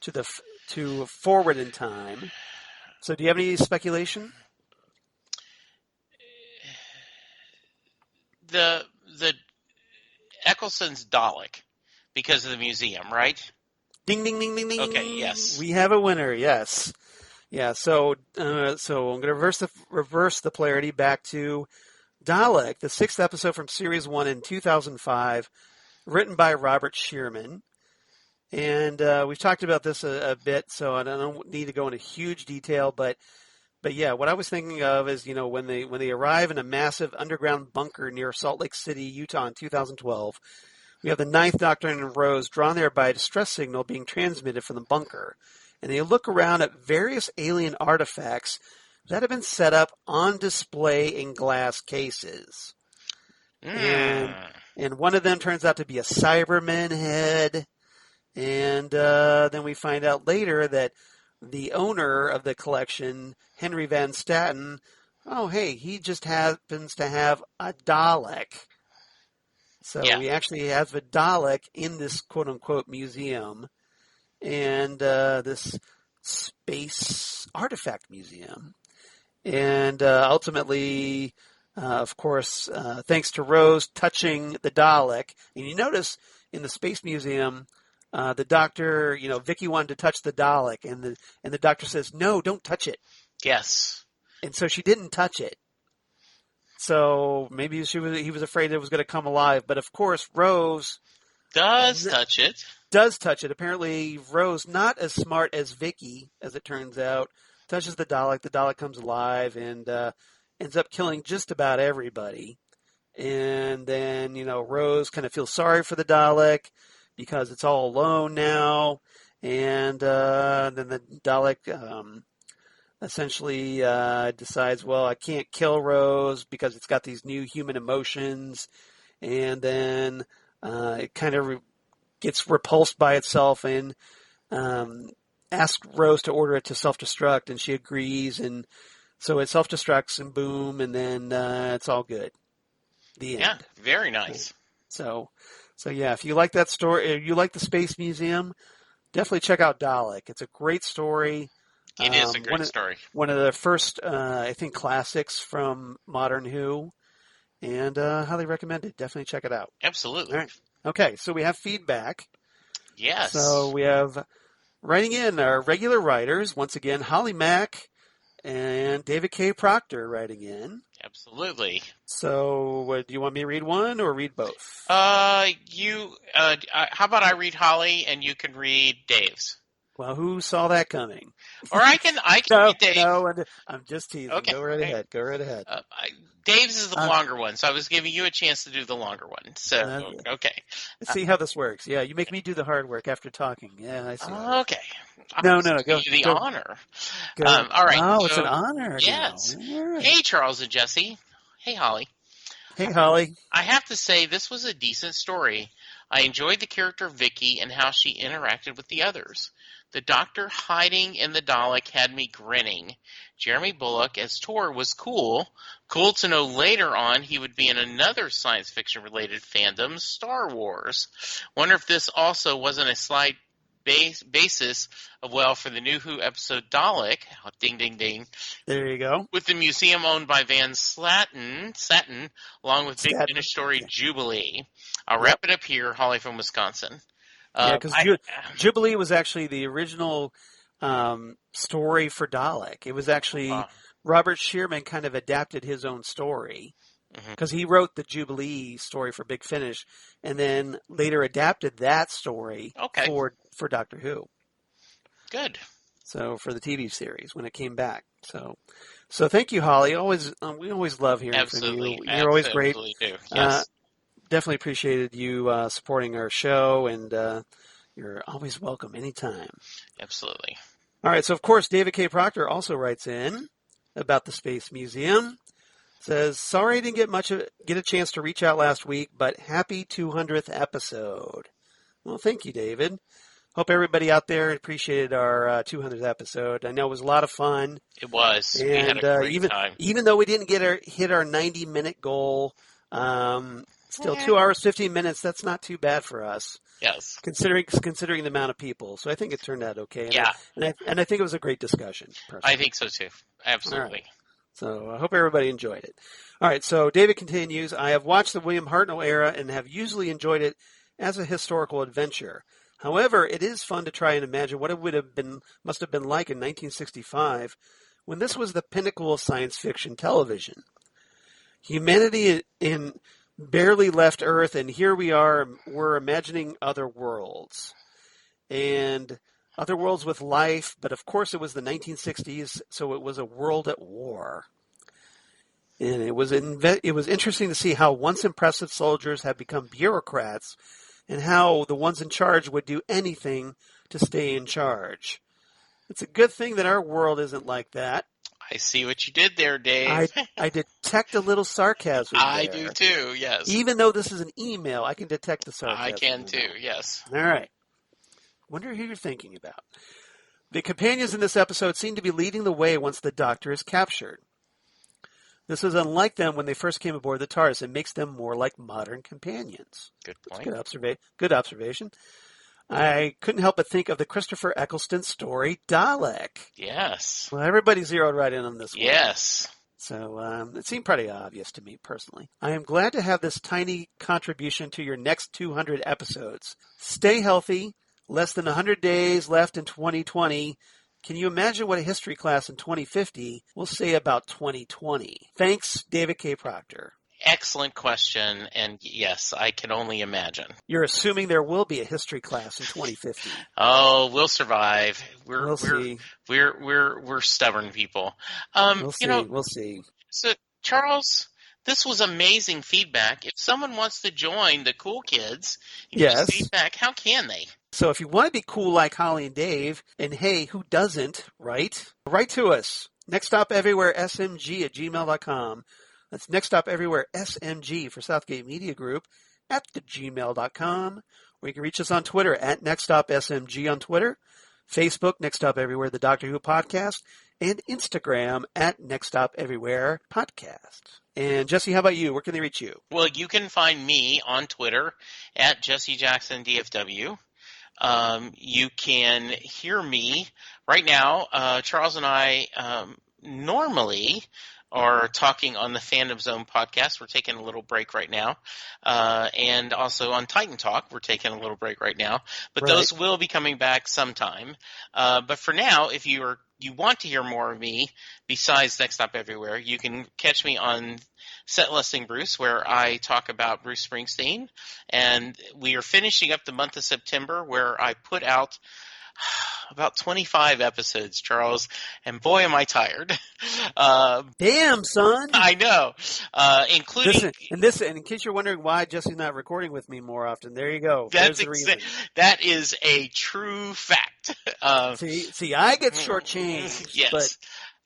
to forward in time. So, do you have any speculation? The Eccleston's Dalek, because of the museum, right? Ding, ding, ding, ding, ding. Okay, yes. We have a winner, yes. Yeah, so I'm going to reverse the polarity back to Dalek, the 6th episode from Series 1 in 2005, written by Robert Shearman. And we've talked about this a bit, so I don't need to go into huge detail, but yeah, what I was thinking of is, when they arrive in a massive underground bunker near Salt Lake City, Utah in 2012, we have the Ninth Doctor and Rose drawn there by a distress signal being transmitted from the bunker. And they look around at various alien artifacts that have been set up on display in glass cases. And one of them turns out to be a Cyberman head. And then we find out later that the owner of the collection, Henry Van Staten, he just happens to have a Dalek. So he actually has a Dalek in this quote-unquote museum. And this space artifact museum. And ultimately, of course, thanks to Rose touching the Dalek. And you notice in the space museum, the doctor, Vicki wanted to touch the Dalek. And the doctor says, no, don't touch it. Yes. And so she didn't touch it. So maybe he was afraid it was going to come alive. But of course, Rose does touch it. Apparently, Rose, not as smart as Vicki, as it turns out, touches the Dalek. The Dalek comes alive and ends up killing just about everybody. And then, Rose kind of feels sorry for the Dalek because it's all alone now. And then the Dalek essentially decides, well, I can't kill Rose because it's got these new human emotions. And then it kind of gets repulsed by itself and asks Rose to order it to self-destruct, and she agrees, and so it self-destructs, and boom, and then it's all good. The end. Yeah, very nice. So yeah, if you like that story, if you like the Space Museum, definitely check out Dalek. It's a great story. It is a great story. One of the first, I think, classics from Modern Who, and highly recommend it. Definitely check it out. Absolutely. All right. Okay, so we have feedback. Yes. So we have writing in our regular writers, once again, Holly Mack and David K. Proctor writing in. Absolutely. So do you want me to read one or read both? How about I read Holly and you can read Dave's? Well, who saw that coming? Or I can read Dave. No, I'm just teasing. Okay. Go right ahead. Dave's is the longer one, so I was giving you a chance to do the longer one. So, okay. Let's see how this works. Yeah, you make me do the hard work after talking. Yeah, I see. Okay. No, go. The honor. Go. All right. Oh, it's an honor. Yes. Right. Hey, Charles and Jesse. Hey, Holly. Hey, Holly. I have to say this was a decent story. I enjoyed the character Vicki and how she interacted with the others. The Doctor hiding in the Dalek had me grinning. Jeremy Bulloch as Tor was cool. Cool to know later on he would be in another science fiction related fandom, Star Wars. Wonder if this also wasn't a slight basis of, for the new Who episode Dalek. Oh, ding, ding, ding. There you go. With the museum owned by Van Staten, along with Big Finish story Jubilee. I'll wrap it up here, Holly from Wisconsin. Yeah, because Jubilee was actually the original story for Dalek. It was actually Robert Shearman kind of adapted his own story because he wrote the Jubilee story for Big Finish and then later adapted that story for Doctor Who. Good. So for the TV series when it came back. So thank you, Holly. We always love hearing from you. You're always great. Do. Yes. Definitely appreciated you supporting our show, and you're always welcome anytime. Absolutely. All right, so of course, David K. Proctor also writes in about the Space Museum. Says, sorry I didn't get a chance to reach out last week, but happy 200th episode. Well, thank you, David. Hope everybody out there appreciated our 200th episode. I know it was a lot of fun. It was. And we had a great time. Even though we didn't hit our 90-minute goal, Still, 2 hours, 15 minutes, that's not too bad for us, Yes. considering the amount of people. So I think it turned out okay. Yeah. And I think it was a great discussion, personally. I think so too. Absolutely. So I hope everybody enjoyed it. All right, so David continues, I have watched the William Hartnell era and have usually enjoyed it as a historical adventure. However, it is fun to try and imagine what it must have been like in 1965 when this was the pinnacle of science fiction television. Humanity barely left Earth, and here we're imagining other worlds. And other worlds with life, but of course it was the 1960s, so it was a world at war. And it was interesting to see how once impressive soldiers have become bureaucrats and how the ones in charge would do anything to stay in charge. It's a good thing that our world isn't like that. I see what you did there, Dave. I detect a little sarcasm there. I do too, yes. Even though this is an email, I can detect the sarcasm. I can too, yes. All right. Wonder who you're thinking about. The companions in this episode seem to be leading the way once the Doctor is captured. This is unlike them when they first came aboard the TARDIS. It makes them more like modern companions. Good point. Good observation. I couldn't help but think of the Christopher Eccleston story, Dalek. Yes. Well, everybody zeroed right in on this one. Yes. So it seemed pretty obvious to me personally. I am glad to have this tiny contribution to your next 200 episodes. Stay healthy. Less than 100 days left in 2020. Can you imagine what a history class in 2050 will say about 2020? Thanks, David K. Proctor. Excellent question, and yes, I can only imagine. You're assuming there will be a history class in 2050. Oh, we'll survive. We'll see. We're stubborn people. We'll see. So, Charles, this was amazing feedback. If someone wants to join the cool kids and give feedback, how can they? So if you want to be cool like Holly and Dave, and hey, who doesn't, right? Write to us. nextstopeverywheresmg@gmail.com. That's nextstopeverywheresmg for Southgate Media Group @gmail.com. Or you can reach us on Twitter @nextstopsmg on Twitter, Facebook, Next Stop Everywhere, the Doctor Who Podcast, and Instagram @nextstopeverywhere podcast. And Jesse, how about you? Where can they reach you? Well, you can find me on Twitter @JesseJacksonDFW. You can hear me right now. Charles and I normally are talking on the Fandom Zone podcast. We're taking a little break right now. And also on Titan Talk, we're taking a little break right now. But those will be coming back sometime. But for now, if you want to hear more of me besides Next Stop Everywhere, you can catch me on Set Listing Bruce, where I talk about Bruce Springsteen. And we are finishing up the month of September, where I put out about 25 episodes, Charles, and boy, am I tired. Damn, son. I know. Including... And in case you're wondering why Jesse's not recording with me more often, there you go. There's the reason. That is a true fact. See, I get shortchanged. Yes. But...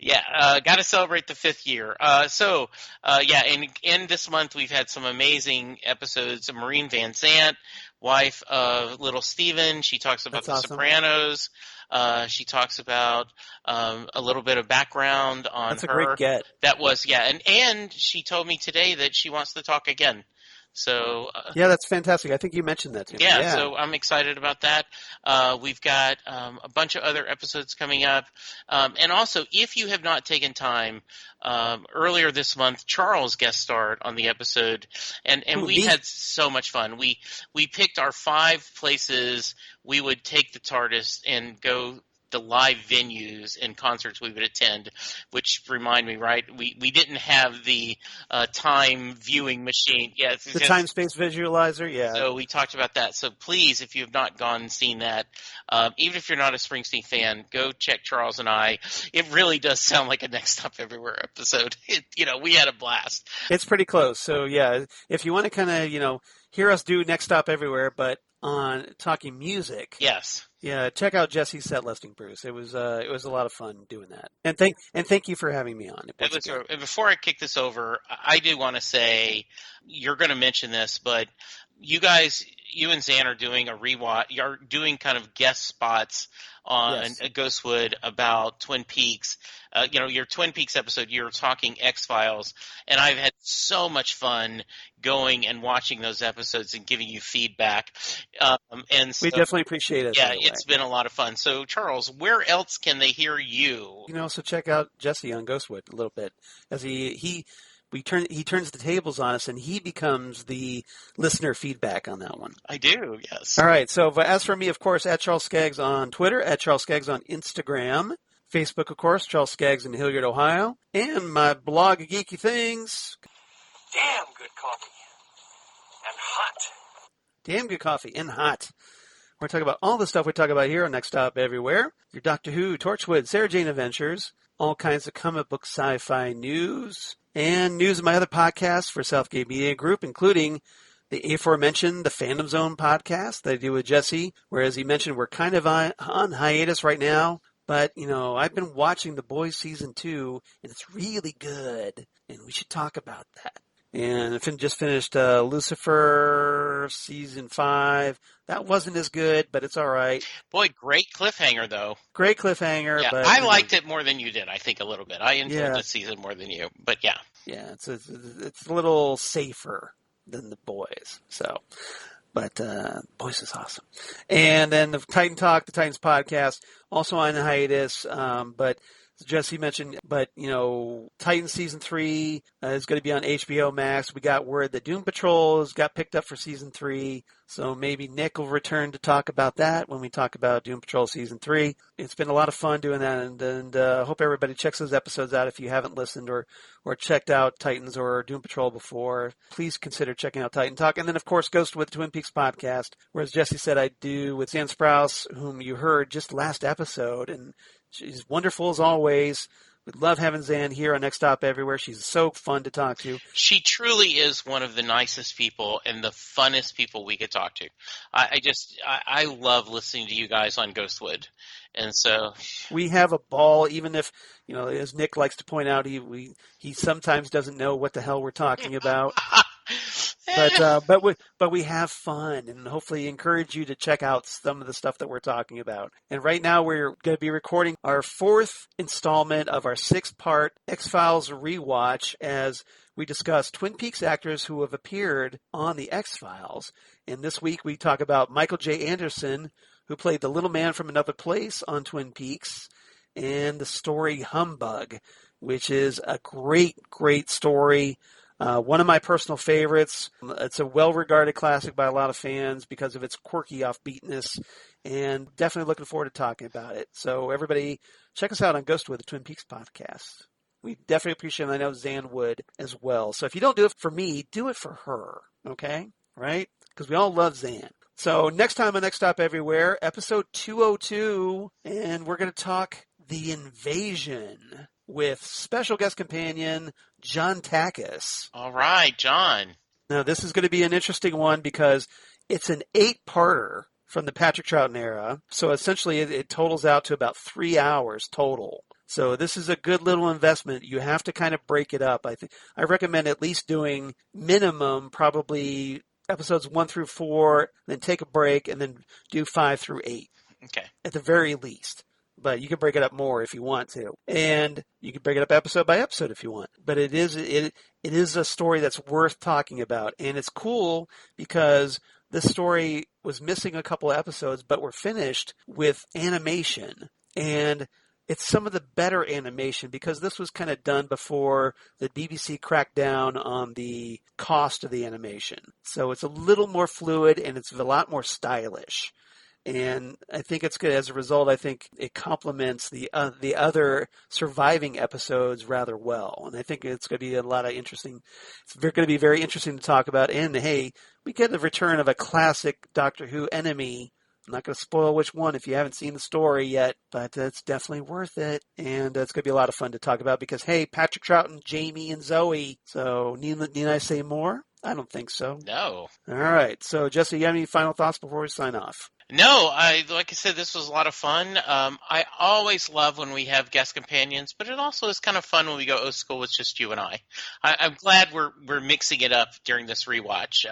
Yeah, got to celebrate the 5th year. And in this month we've had some amazing episodes of Maureen Van Zant, wife of Little Steven. She talks about The Sopranos. She talks about a little bit of background on her. That's a great get. That was, and she told me today that she wants to talk again. So yeah, that's fantastic. I think you mentioned that to me. Yeah, so I'm excited about that. We've got a bunch of other episodes coming up. And also, if you have not taken time, earlier this month, Charles guest starred on the episode, and we had so much fun. We picked our 5 places we would take the TARDIS and go the live venues and concerts we would attend, which remind me, right? We didn't have the time viewing machine. Yeah, the time-space visualizer, yeah. So we talked about that. So please, if you have not gone and seen that, even if you're not a Springsteen fan, go check Charles and I. It really does sound like a Next Stop Everywhere episode. We had a blast. It's pretty close. So yeah, if you want to kind of, hear us do Next Stop Everywhere, but on talking music. Yes. Yeah, check out Jesse's set listing, Bruce. It was a lot of fun doing that. And thank you for having me on. And before I kick this over, I do want to say, you're going to mention this, but you guys, you and Zan are doing a rewatch. You're doing kind of guest spots on Yes. Ghostwood about Twin Peaks. Your Twin Peaks episode, you're talking X-Files, and I've had so much fun going and watching those episodes and giving you feedback. And so, We definitely appreciate it. yeah, by the way. it's been a lot of fun. So, Charles, where else can they hear you? You can also check out Jesse on Ghostwood a little bit, as he turns the tables on us, and he becomes the listener feedback on that one. I do, yes. All right. So as for me, of course, at Charles Skaggs on Twitter, at Charles Skaggs on Instagram, Facebook, of course, Charles Skaggs in Hilliard, Ohio, and my blog of geeky things. Damn good coffee. And hot. Damn good coffee and hot. We're talking about all the stuff we talk about here on Next Stop Everywhere. Your Doctor Who, Torchwood, Sarah Jane Adventures, all kinds of comic book sci-fi news, and news of my other podcasts for Southgate Media Group, including the aforementioned The Fandom Zone podcast that I do with Jesse, where, as he mentioned, we're kind of on hiatus right now. But, I've been watching The Boys Season 2, and it's really good, and we should talk about that. And I just finished Lucifer Season 5. That wasn't as good, but it's all right. Boy, great cliffhanger, though. Great cliffhanger. Yeah, but I liked it more than you did, I think, a little bit. I enjoyed Yeah. this season more than you, but yeah. Yeah, it's a little safer than The Boys. So, but Boys is awesome. And then the Titan Talk, the Titans podcast, also on hiatus, but as Jesse mentioned, Titans Season 3 is going to be on HBO Max. We got word that Doom Patrol has got picked up for Season 3, so maybe Nick will return to talk about that when we talk about Doom Patrol Season 3. It's been a lot of fun doing that, and hope everybody checks those episodes out if you haven't listened or checked out Titans or Doom Patrol before. Please consider checking out Titan Talk. And then, of course, Ghost with Twin Peaks podcast, where, as Jesse said, I do with Zan Sprouse, whom you heard just last episode, and she's wonderful as always. We love having Zan here on Next Stop Everywhere. She's so fun to talk to. She truly is one of the nicest people and the funnest people we could talk to. I love listening to you guys on Ghostwood. And so we have a ball, even if, as Nick likes to point out, he sometimes doesn't know what the hell we're talking about. But we have fun, and hopefully encourage you to check out some of the stuff that we're talking about. And right now we're going to be recording our 4th installment of our 6-part X-Files rewatch, as we discuss Twin Peaks actors who have appeared on the X-Files. And this week we talk about Michael J. Anderson, who played the little man from Another Place on Twin Peaks, and the story Humbug, which is a great, great story. One of my personal favorites. It's a well-regarded classic by a lot of fans because of its quirky offbeatness, and definitely looking forward to talking about it. So everybody, check us out on Ghostwood, the Twin Peaks podcast. We definitely appreciate it. I know Zan would as well. So if you don't do it for me, do it for her, okay? Right? Because we all love Zan. So next time on Next Stop Everywhere, episode 202, and we're going to talk The Invasion with special guest companion John Takis. all right, John. Now, this is going to be an interesting one because it's an 8-parter from the Patrick Troughton era. So essentially, it totals out to about 3 hours total. So this is a good little investment. You have to kind of break it up. I recommend at least doing minimum probably episodes 1 through 4, then take a break, and then do 5 through 8. Okay. At the very least. But you can break it up more if you want to. And you can break it up episode by episode if you want. But it is a story that's worth talking about. And it's cool because this story was missing a couple of episodes, but we're finished with animation. And it's some of the better animation because this was kind of done before the BBC cracked down on the cost of the animation. So it's a little more fluid and it's a lot more stylish. And I think it's good. As a result, I think it complements the other surviving episodes rather well. And I think it's going to be a lot of interesting. It's going to be very interesting to talk about. And hey, we get the return of a classic Doctor Who enemy. I'm not going to spoil which one if you haven't seen the story yet, but it's definitely worth it. And it's going to be a lot of fun to talk about because, hey, Patrick Troughton, Jamie, and Zoe. So need I say more? I don't think so. No. All right. So, Jesse, you have any final thoughts before we sign off? No, like I said, this was a lot of fun. I always love when we have guest companions, but it also is kind of fun when we go old school with just you and I. I'm glad we're mixing it up during this rewatch.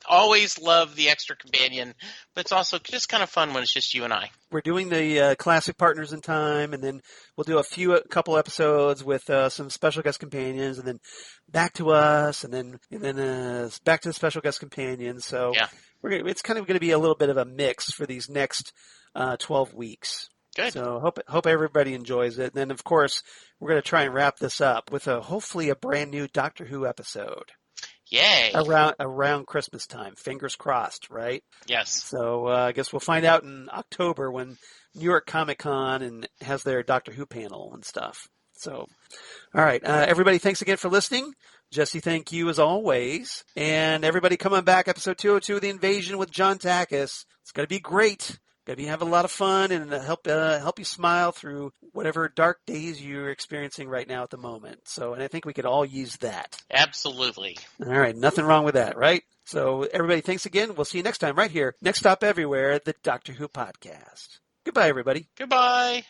Always love the extra companion, but it's also just kind of fun when it's just you and I. We're doing the classic Partners in Time, and then we'll do a couple episodes with some special guest companions, and then back to us, and then back to the special guest companions. So yeah. It's kind of going to be a little bit of a mix for these next 12 weeks. Good. So hope everybody enjoys it. And then, of course, we're going to try and wrap this up with hopefully a brand new Doctor Who episode. Yay. Around Christmas time. Fingers crossed, right? Yes. So I guess we'll find out in October when New York Comic Con and has their Doctor Who panel and stuff. So, all right. Everybody, thanks again for listening. Jesse, thank you as always. And everybody coming back, episode 202 of The Invasion with John Takis. It's going to be great. Going to be having a lot of fun and help you smile through whatever dark days you're experiencing right now at the moment. So, and I think we could all use that. Absolutely. All right. Nothing wrong with that, right? So everybody, thanks again. We'll see you next time right here. Next Stop Everywhere, the Doctor Who podcast. Goodbye, everybody. Goodbye.